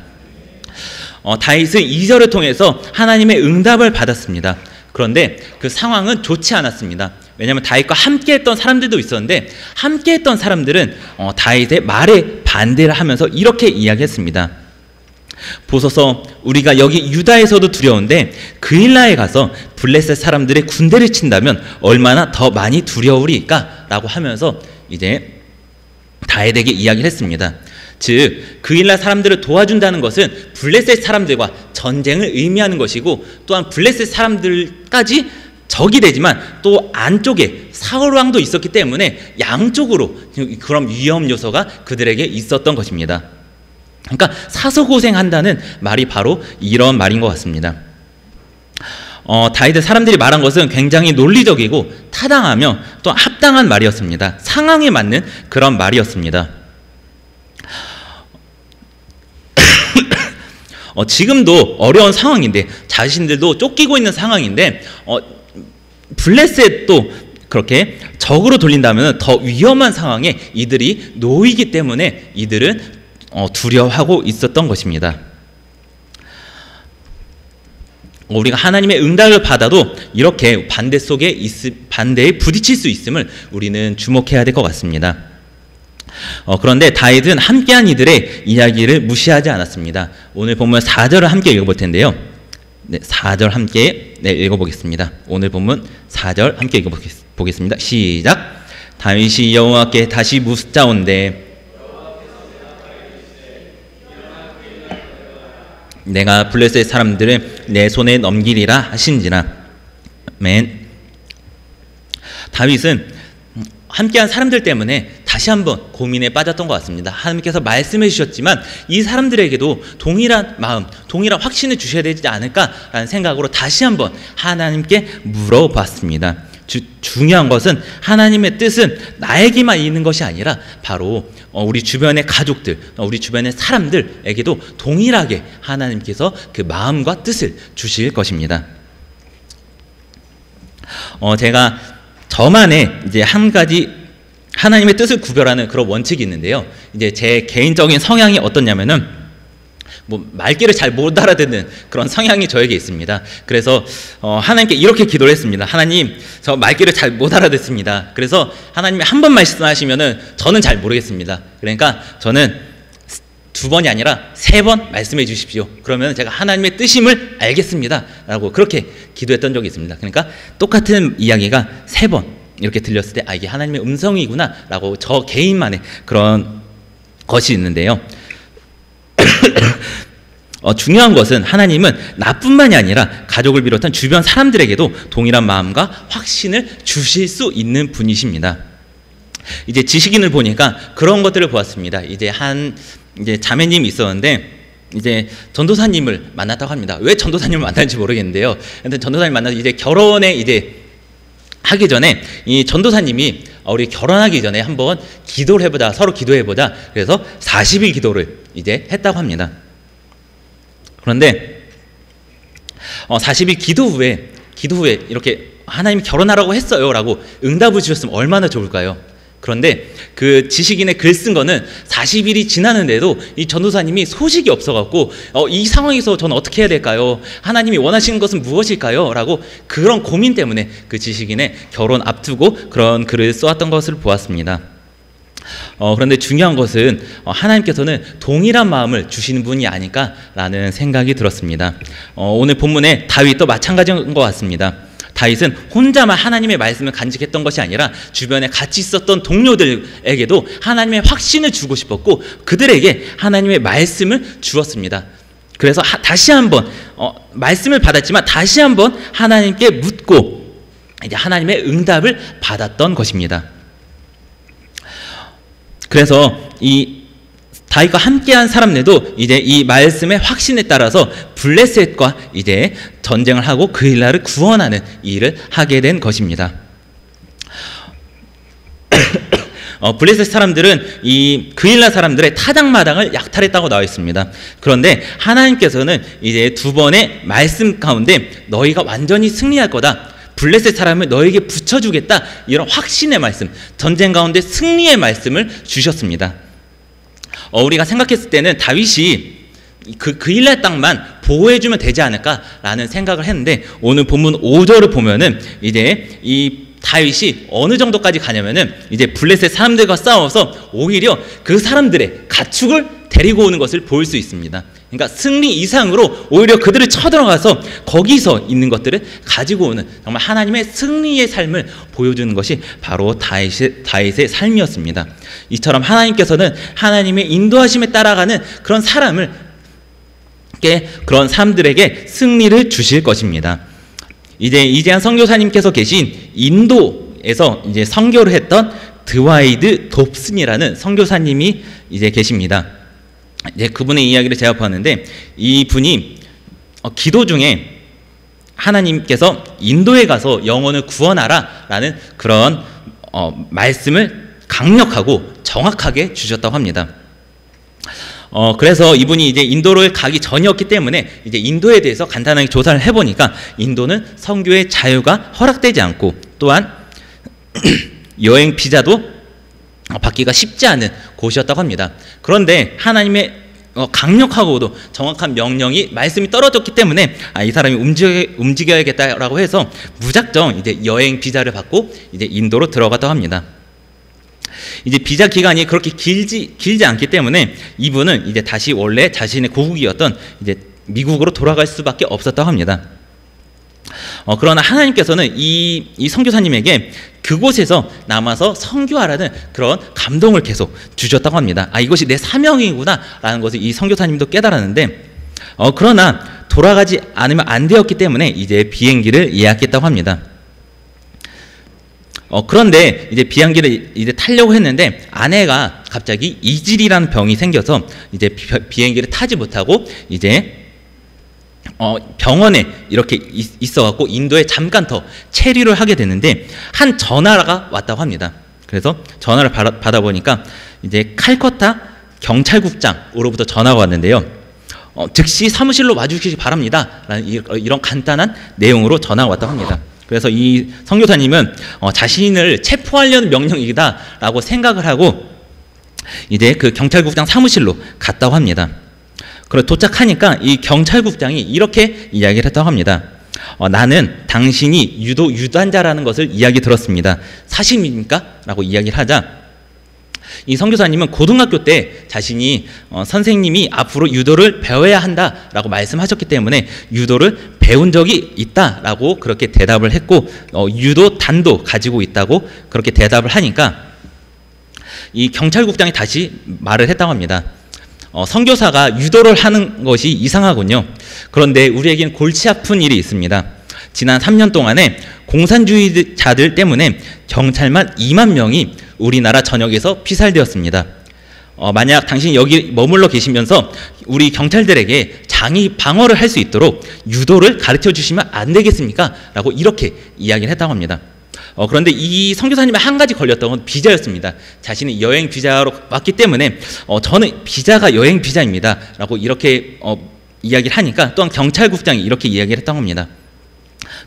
다윗은 2절을 통해서 하나님의 응답을 받았습니다. 그런데 그 상황은 좋지 않았습니다. 왜냐하면 다윗과 함께했던 사람들도 있었는데 함께했던 사람들은 다윗의 말에 반대를 하면서 이렇게 이야기했습니다. 보소서, 우리가 여기 유다에서도 두려운데 그일라에 가서 블레셋 사람들의 군대를 친다면 얼마나 더 많이 두려우리까? 라고 하면서 이제 다윗에게 이야기를 했습니다. 즉 그일라 사람들을 도와준다는 것은 블레셋 사람들과 전쟁을 의미하는 것이고, 또한 블레셋 사람들까지 적이 되지만 또 안쪽에 사울 왕도 있었기 때문에 양쪽으로 그런 위험 요소가 그들에게 있었던 것입니다. 그러니까 사소고생한다는 말이 바로 이런 말인 것 같습니다. 다윗의 사람들이 말한 것은 굉장히 논리적이고 타당하며 또 합당한 말이었습니다. 상황에 맞는 그런 말이었습니다. 지금도 어려운 상황인데, 자신들도 쫓기고 있는 상황인데 블레셋도 그렇게 적으로 돌린다면 더 위험한 상황에 이들이 놓이기 때문에 이들은 두려워하고 있었던 것입니다. 우리가 하나님의 응답을 받아도 이렇게 반대에 부딪힐 수 있음을 우리는 주목해야 될 것 같습니다. 그런데 다윗은 함께한 이들의 이야기를 무시하지 않았습니다. 오늘 본문 4절을 함께 읽어볼 텐데요. 네, 4절 함께 읽어보겠습니다. 오늘 본문 4절 함께 읽어보겠습니다. 시작. 다윗이 여호와께 다시 묻자온대 내가 블레셋 사람들을 내 손에 넘기리라 하신지라. 아멘. 다윗은 함께한 사람들 때문에 다시 한번 고민에 빠졌던 것 같습니다. 하나님께서 말씀해 주셨지만 이 사람들에게도 동일한 마음, 동일한 확신을 주셔야 되지 않을까라는 생각으로 다시 한번 하나님께 물어봤습니다. 중요한 것은 하나님의 뜻은 나에게만 있는 것이 아니라 바로 우리 주변의 가족들, 우리 주변의 사람들에게도 동일하게 하나님께서 그 마음과 뜻을 주실 것입니다. 제가 저만의 이제 한 가지 하나님의 뜻을 구별하는 그런 원칙이 있는데요. 이제 제 개인적인 성향이 어떠냐면은 말귀를 잘 못 알아듣는 그런 성향이 저에게 있습니다. 그래서 하나님께 이렇게 기도를 했습니다. 하나님, 저 말귀를 잘 못 알아듣습니다. 그래서 하나님이 한 번 말씀하시면은 저는 잘 모르겠습니다. 그러니까 저는 2번이 아니라 3번 말씀해 주십시오. 그러면 제가 하나님의 뜻임을 알겠습니다. 라고 그렇게 기도했던 적이 있습니다. 그러니까 똑같은 이야기가 3번 이렇게 들렸을 때 이게 하나님의 음성이구나 라고 저 개인만의 그런 것이 있는데요. 중요한 것은 하나님은 나뿐만이 아니라 가족을 비롯한 주변 사람들에게도 동일한 마음과 확신을 주실 수 있는 분이십니다. 이제 지식인을 보니까 그런 것들을 보았습니다. 이제 자매님이 있었는데 이제 전도사님을 만났다고 합니다. 왜 전도사님을 만났는지 모르겠는데요. 근데 전도사님 만나서 이제 결혼에 이제 하기 전에 이 전도사님이 우리 결혼하기 전에 한번 기도를 해보자, 서로 기도해보자. 그래서 40일 기도를 이제 했다고 합니다. 그런데 40일 기도 후에 이렇게 하나님이 결혼하라고 했어요 라고 응답을 주셨으면 얼마나 좋을까요? 그런데 그 지식인의 글 쓴 거는 40일이 지났는데도 이 전도사님이 소식이 없어갖고 이 상황에서 저는 어떻게 해야 될까요? 하나님이 원하시는 것은 무엇일까요? 라고 그런 고민 때문에 그 지식인의 결혼 앞두고 그런 글을 써왔던 것을 보았습니다. 그런데 중요한 것은 하나님께서는 동일한 마음을 주시는 분이 아닐까라는 생각이 들었습니다. 오늘 본문에 다윗도 마찬가지인 것 같습니다. 다윗은 혼자만 하나님의 말씀을 간직했던 것이 아니라 주변에 같이 있었던 동료들에게도 하나님의 확신을 주고 싶었고 그들에게 하나님의 말씀을 주었습니다. 그래서 다시 한번 말씀을 받았지만 다시 한번 하나님께 묻고 이제 하나님의 응답을 받았던 것입니다. 그래서 이 다윗과 함께한 사람들도 이제 이 말씀의 확신에 따라서 블레셋과 이제 전쟁을 하고 그일라를 구원하는 일을 하게 된 것입니다. 블레셋 사람들은 이 그일라 사람들의 타작마당을 약탈했다고 나와 있습니다. 그런데 하나님께서는 이제 두 번의 말씀 가운데 너희가 완전히 승리할 거다, 블레셋 사람을 너에게 붙여주겠다, 이런 확신의 말씀, 전쟁 가운데 승리의 말씀을 주셨습니다. 우리가 생각했을 때는 다윗이 그일라 땅만 보호해주면 되지 않을까라는 생각을 했는데, 오늘 본문 5절을 보면은 이제 이 다윗이 어느 정도까지 가냐면은 이제 블레셋 사람들과 싸워서 오히려 그 사람들의 가축을 데리고 오는 것을 볼 수 있습니다. 그러니까 승리 이상으로 오히려 그들을 쳐들어가서 거기서 있는 것들을 가지고 오는, 정말 하나님의 승리의 삶을 보여주는 것이 바로 다윗의 삶이었습니다. 이처럼 하나님께서는 하나님의 인도하심에 따라가는 그런 그런 사람들에게 승리를 주실 것입니다. 이제 이재한 선교사님께서 계신 인도에서 이제 선교를 했던 드와이드 돕슨이라는 선교사님이 이제 계십니다. 이제 그분의 이야기를 제가 보았는데, 이 분이 기도 중에 하나님께서 인도에 가서 영혼을 구원하라라는 그런 말씀을 강력하고 정확하게 주셨다고 합니다. 그래서 이분이 이제 인도를 가기 전이었기 때문에 이제 인도에 대해서 간단하게 조사를 해보니까 인도는 선교의 자유가 허락되지 않고, 또한 여행 비자도 받기가 쉽지 않은 곳이었다고 합니다. 그런데 하나님의 강력하고도 정확한 명령이, 말씀이 떨어졌기 때문에 이 사람이 움직여야겠다라고 해서 무작정 이제 여행 비자를 받고 이제 인도로 들어갔다고 합니다. 이제 비자 기간이 그렇게 길지 않기 때문에 이분은 이제 다시 원래 자신의 고국이었던 이제 미국으로 돌아갈 수밖에 없었다고 합니다. 그러나 하나님께서는 이 선교사님에게 그곳에서 남아서 선교하라는 그런 감동을 계속 주셨다고 합니다. 이것이 내 사명이구나 라는 것을 이 선교사님도 깨달았는데, 그러나 돌아가지 않으면 안 되었기 때문에 이제 비행기를 예약했다고 합니다. 그런데 이제 비행기를 이제 타려고 했는데 아내가 갑자기 이질이라는 병이 생겨서 이제 비행기를 타지 못하고 이제 병원에 이렇게 있어갖고 인도에 잠깐 더 체류를 하게 됐는데, 한 전화가 왔다고 합니다. 그래서 전화를 받아보니까 이제 칼커타 경찰국장으로부터 전화가 왔는데요. 즉시 사무실로 와주시기 바랍니다 라는 이런 간단한 내용으로 전화가 왔다고 합니다. 그래서 이 선교사님은 자신을 체포하려는 명령이다 라고 생각을 하고 이제 그 경찰국장 사무실로 갔다고 합니다. 그래 도착하니까 이 경찰국장이 이렇게 이야기를 했다고 합니다. 나는 당신이 유단자라는 것을 이야기 들었습니다. 사실입니까? 라고 이야기를 하자, 이 선교사님은 고등학교 때 자신이 선생님이 앞으로 유도를 배워야 한다라고 말씀하셨기 때문에 유도를 배운 적이 있다라고 그렇게 대답을 했고, 유도 단도 가지고 있다고 그렇게 대답을 하니까 이 경찰국장이 다시 말을 했다고 합니다. 선교사가 유도를 하는 것이 이상하군요. 그런데 우리에게는 골치 아픈 일이 있습니다. 지난 3년 동안에 공산주의자들 때문에 경찰만 2만 명이 우리나라 전역에서 피살되었습니다. 만약 당신이 여기 머물러 계시면서 우리 경찰들에게 장의 방어를 할 수 있도록 유도를 가르쳐 주시면 안 되겠습니까? 라고 이렇게 이야기를 했다고 합니다. 그런데 이 선교사님이 한 가지 걸렸던 건 비자였습니다. 자신이 여행 비자로 왔기 때문에 저는 비자가 여행 비자입니다 라고 이렇게 이야기를 하니까, 또한 경찰국장이 이렇게 이야기를 했다고 합니다.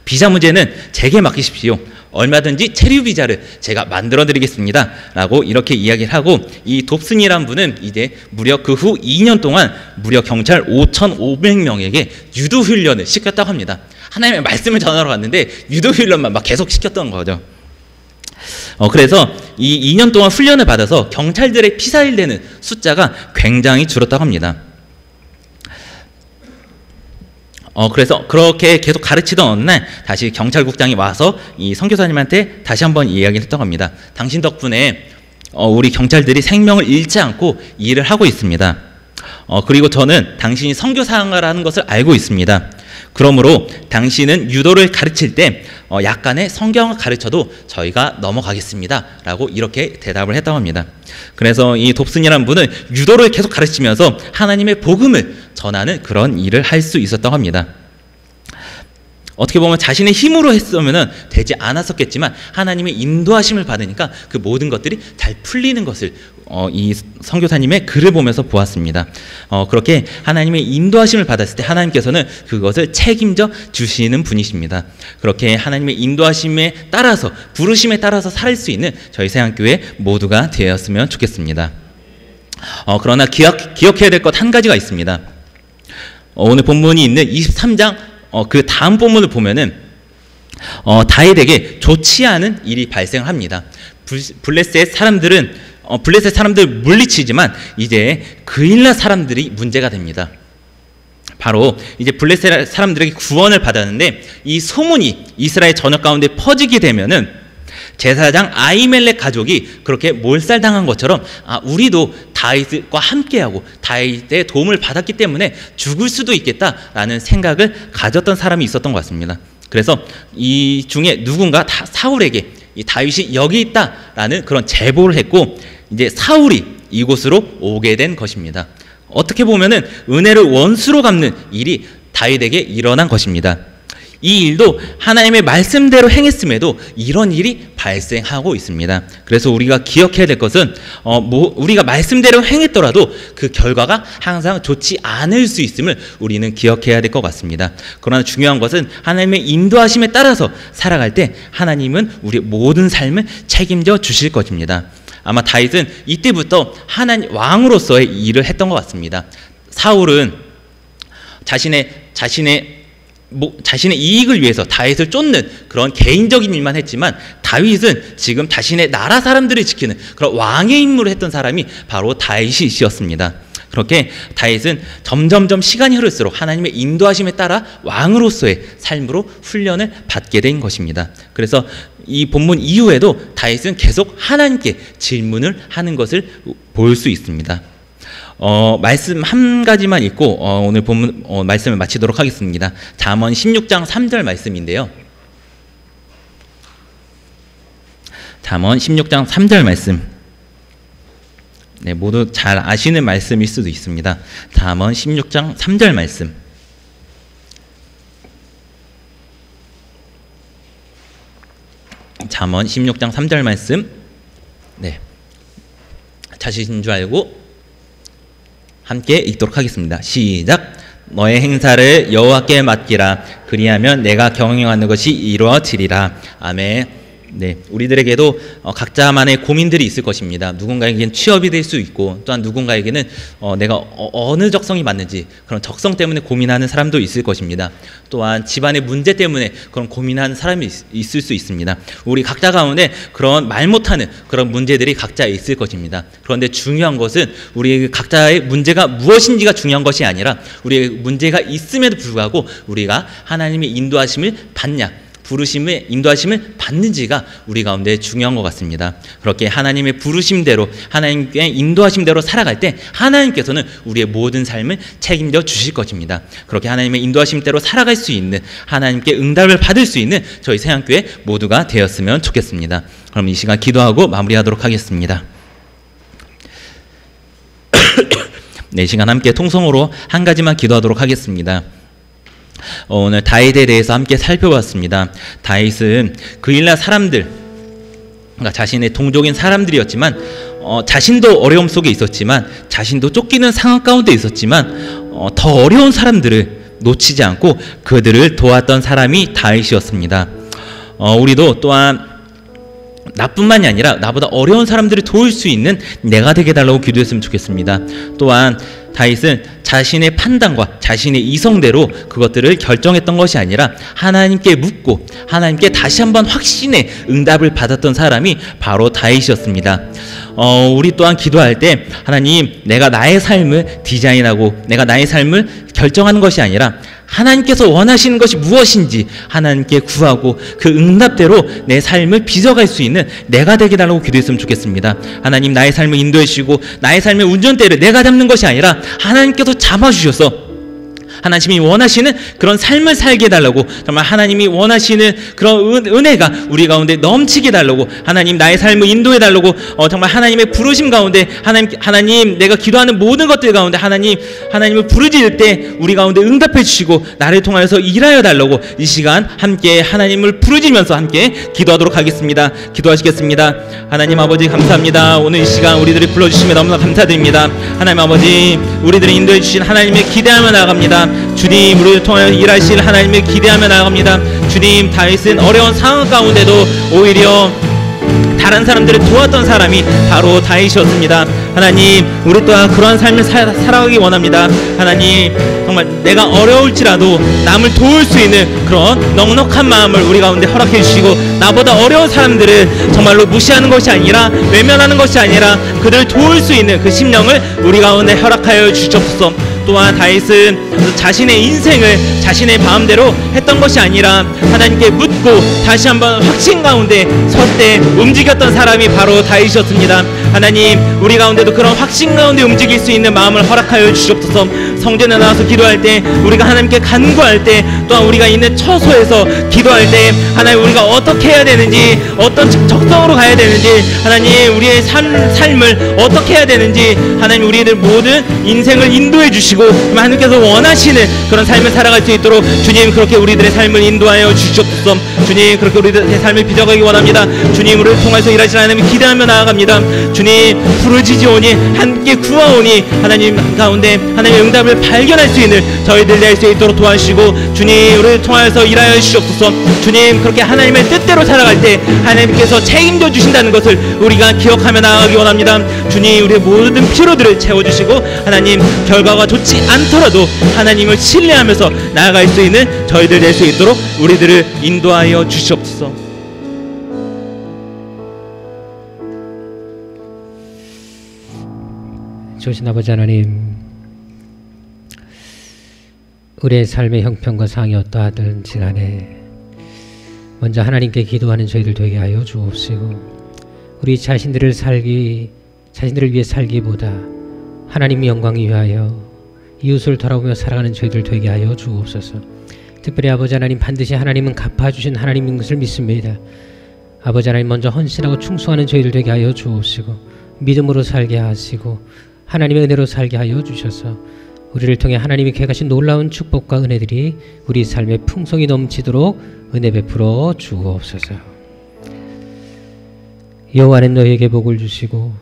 비자 문제는 제게 맡기십시오. 얼마든지 체류 비자를 제가 만들어 드리겠습니다 라고 이렇게 이야기를 하고, 이 돕슨이란 분은 이제 무려 그 후 2년 동안 무려 경찰 5,500명에게 유도 훈련을 시켰다고 합니다. 하나님의 말씀을 전하러 갔는데 유도 훈련만 막 계속 시켰던 거죠. 그래서 이 2년 동안 훈련을 받아서 경찰들의 피살되는 숫자가 굉장히 줄었다고 합니다. 그래서 그렇게 계속 가르치던 어느 날 다시 경찰국장이 와서 이 선교사님한테 다시 한번 이야기를 했다고 합니다. 당신 덕분에 우리 경찰들이 생명을 잃지 않고 일을 하고 있습니다. 그리고 저는 당신이 선교사라는 것을 알고 있습니다. 그러므로 당신은 유도를 가르칠 때 약간의 성경을 가르쳐도 저희가 넘어가겠습니다 라고 이렇게 대답을 했다고 합니다. 그래서 이 돕슨이라는 분은 유도를 계속 가르치면서 하나님의 복음을 전하는 그런 일을 할 수 있었다고 합니다. 어떻게 보면 자신의 힘으로 했으면 되지 않았었겠지만 하나님의 인도하심을 받으니까 그 모든 것들이 잘 풀리는 것을 이 선교사님의 글을 보면서 보았습니다. 그렇게 하나님의 인도하심을 받았을 때 하나님께서는 그것을 책임져 주시는 분이십니다. 그렇게 하나님의 인도하심에 따라서, 부르심에 따라서 살 수 있는 저희 세안교회 모두가 되었으면 좋겠습니다. 그러나 기억해야 될 것 한 가지가 있습니다. 오늘 본문이 있는 23장 그 다음 본문을 보면은 다윗에게 좋지 않은 일이 발생합니다. 블레셋 사람들 물리치지만 이제 그일라 사람들이 문제가 됩니다. 바로 이제 블레셋 사람들에게 구원을 받았는데 이 소문이 이스라엘 전역 가운데 퍼지게 되면은 제사장 아히멜렉 가족이 그렇게 몰살당한 것처럼 우리도 다윗과 함께하고 다윗의 도움을 받았기 때문에 죽을 수도 있겠다라는 생각을 가졌던 사람이 있었던 것 같습니다. 그래서 이 중에 누군가 사울에게 이 다윗이 여기 있다라는 그런 제보를 했고 이제 사울이 이곳으로 오게 된 것입니다. 어떻게 보면은 은혜를 원수로 갚는 일이 다윗에게 일어난 것입니다. 이 일도 하나님의 말씀대로 행했음에도 이런 일이 발생하고 있습니다. 그래서 우리가 기억해야 될 것은 우리가 말씀대로 행했더라도 그 결과가 항상 좋지 않을 수 있음을 우리는 기억해야 될 것 같습니다. 그러나 중요한 것은 하나님의 인도하심에 따라서 살아갈 때 하나님은 우리의 모든 삶을 책임져 주실 것입니다. 아마 다윗은 이때부터 하나님 왕으로서의 일을 했던 것 같습니다. 사울은 자신의 이익을 위해서 다윗을 쫓는 그런 개인적인 일만 했지만 다윗은 지금 자신의 나라 사람들을 지키는 그런 왕의 임무를 했던 사람이 바로 다윗이었습니다. 그렇게 다윗은 점점점 시간이 흐를수록 하나님의 인도하심에 따라 왕으로서의 삶으로 훈련을 받게 된 것입니다. 그래서 이 본문 이후에도 다윗은 계속 하나님께 질문을 하는 것을 볼 수 있습니다. 말씀 한 가지만 읽고 오늘 본문 말씀을 마치도록 하겠습니다. 잠언 16장 3절 말씀인데요. 잠언 16장 3절 말씀. 네, 모두 잘 아시는 말씀일 수도 있습니다. 잠언 16장 3절 말씀. 잠언 16장 3절 말씀. 네. 찾으신 줄 알고 함께 읽도록 하겠습니다. 시작. 너의 행사를 여호와께 맡기라. 그리하면 내가 경영하는 것이 이루어지리라. 아멘. 네, 우리들에게도 각자만의 고민들이 있을 것입니다. 누군가에게는 취업이 될 수 있고 또한 누군가에게는 내가 어느 적성이 맞는지 그런 적성 때문에 고민하는 사람도 있을 것입니다. 또한 집안의 문제 때문에 그런 고민하는 사람이 있을 수 있습니다. 우리 각자 가운데 그런 말 못하는 그런 문제들이 각자 있을 것입니다. 그런데 중요한 것은 우리 각자의 문제가 무엇인지가 중요한 것이 아니라 우리의 문제가 있음에도 불구하고 우리가 하나님의 인도하심을 받냐, 부르심의 인도하심을 받는지가 우리 가운데 중요한 것 같습니다. 그렇게 하나님의 부르심대로 하나님의 인도하심대로 살아갈 때 하나님께서는 우리의 모든 삶을 책임져 주실 것입니다. 그렇게 하나님의 인도하심대로 살아갈 수 있는, 하나님께 응답을 받을 수 있는 저희 세안교회 모두가 되었으면 좋겠습니다. 그럼 이 시간 기도하고 마무리하도록 하겠습니다. 네, 이 시간 함께 통성으로 한 가지만 기도하도록 하겠습니다. 오늘 다윗에 대해서 함께 살펴봤습니다. 다윗은 그일라 사람들, 그러니까 자신의 동족인 사람들이었지만 자신도 어려움 속에 있었지만 자신도 쫓기는 상황 가운데 있었지만 더 어려운 사람들을 놓치지 않고 그들을 도왔던 사람이 다윗이었습니다. 우리도 또한 나뿐만이 아니라 나보다 어려운 사람들을 도울 수 있는 내가 되게 달라고 기도했으면 좋겠습니다. 또한 다윗은 자신의 판단과 자신의 이성대로 그것들을 결정했던 것이 아니라 하나님께 묻고 하나님께 다시 한번 확신의 응답을 받았던 사람이 바로 다윗이었습니다. 우리 또한 기도할 때 하나님, 내가 나의 삶을 디자인하고 내가 나의 삶을 결정하는 것이 아니라 하나님께서 원하시는 것이 무엇인지 하나님께 구하고 그 응답대로 내 삶을 빚어갈 수 있는 내가 되게 달라고 기도했으면 좋겠습니다. 하나님, 나의 삶을 인도해 주시고 나의 삶의 운전대를 내가 잡는 것이 아니라 하나님께서 잡아주셔서 하나님이 원하시는 그런 삶을 살게 해달라고, 정말 하나님이 원하시는 그런 은혜가 우리 가운데 넘치게 해달라고, 하나님 나의 삶을 인도해 달라고, 정말 하나님의 부르심 가운데 하나님 내가 기도하는 모든 것들 가운데 하나님을 부르짖을 때 우리 가운데 응답해 주시고 나를 통하여서 일하여 달라고, 이 시간 함께 하나님을 부르짖으면서 함께 기도하도록 하겠습니다. 기도하시겠습니다. 하나님 아버지 감사합니다. 오늘 이 시간 우리들이 불러주시면 너무나 감사드립니다. 하나님 아버지, 우리들을 인도해 주신 하나님을 기대하며 나아갑니다. 주님, 우리를 통하여 일하실 하나님을 기대하며 나아갑니다. 주님, 다윗은 어려운 상황 가운데도 오히려 다른 사람들을 도왔던 사람이 바로 다윗이었습니다. 하나님, 우리 또한 그러한 삶을 살아가기 원합니다. 하나님, 정말 내가 어려울지라도 남을 도울 수 있는 그런 넉넉한 마음을 우리 가운데 허락해 주시고, 나보다 어려운 사람들을 정말로 무시하는 것이 아니라, 외면하는 것이 아니라 그들을 도울 수 있는 그 심령을 우리 가운데 허락하여 주시옵소서. 또한 다윗은 자신의 인생을 자신의 마음대로 했던 것이 아니라 하나님께 묻고 다시 한번 확신 가운데 섰때 움직였던 사람이 바로 다윗이었습니다. 하나님, 우리 가운데도 그런 확신 가운데 움직일 수 있는 마음을 허락하여 주시옵소서. 성전에 나와서 기도할 때, 우리가 하나님께 간구할 때, 또한 우리가 있는 처소에서 기도할 때, 하나님 우리가 어떻게 해야 되는지, 어떤 적성으로 가야 되는지, 하나님 우리의 삶을 어떻게 해야 되는지, 하나님 우리들 모든 인생을 인도해 주시고 하나님께서 원하시는 그런 삶을 살아갈 수 있도록 주님, 그렇게 우리들의 삶을 인도하여 주시옵소서. 주님, 그렇게 우리들의 삶을 빚어가기 원합니다. 주님, 우리를 통해서 일하시는 하나님을 기대하며 나아갑니다. 주님, 부르짖으오니 함께 구하오니 하나님 가운데 하나님의 응답을 발견할 수 있는 저희들 될 수 있도록 도와주시고, 주님, 우리를 통하여서 일하여 주시옵소서. 주님, 그렇게 하나님의 뜻대로 살아갈 때 하나님께서 책임져 주신다는 것을 우리가 기억하며 나아가기 원합니다. 주님, 우리의 모든 피로들을 채워주시고, 하나님 결과가 좋지 않더라도 하나님을 신뢰하면서 나아갈 수 있는 저희들 될 수 있도록 우리들을 인도하여 주시옵소서. 좋으신 아버지 하나님, 우리의 삶의 형편과 상이 어떠하든지 간에 먼저 하나님께 기도하는 저희들 되게 하여 주옵시고, 우리 자신들을 위해 살기보다 하나님의 영광을 위하여 이웃을 돌아보며 살아가는 저희들 되게 하여 주옵소서. 특별히 아버지 하나님, 반드시 하나님은 갚아주신 하나님인 것을 믿습니다. 아버지 하나님, 먼저 헌신하고 충성하는 저희들 되게 하여 주옵시고, 믿음으로 살게 하시고 하나님의 은혜로 살게 하여 주셔서 우리를 통해 하나님이 계획하신 놀라운 축복과 은혜들이 우리 삶에 풍성이 넘치도록 은혜 베풀어 주옵소서. 여호와는 너희에게 복을 주시고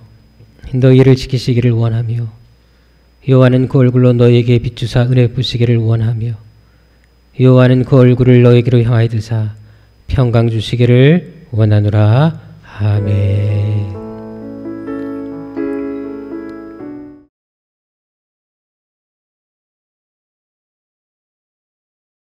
너희를 지키시기를 원하며, 여호와는 그 얼굴로 너희에게 비추사 은혜 베푸시기를 원하며, 여호와는 그 얼굴을 너희에게로 향하여 드사 평강 주시기를 원하노라. 아멘.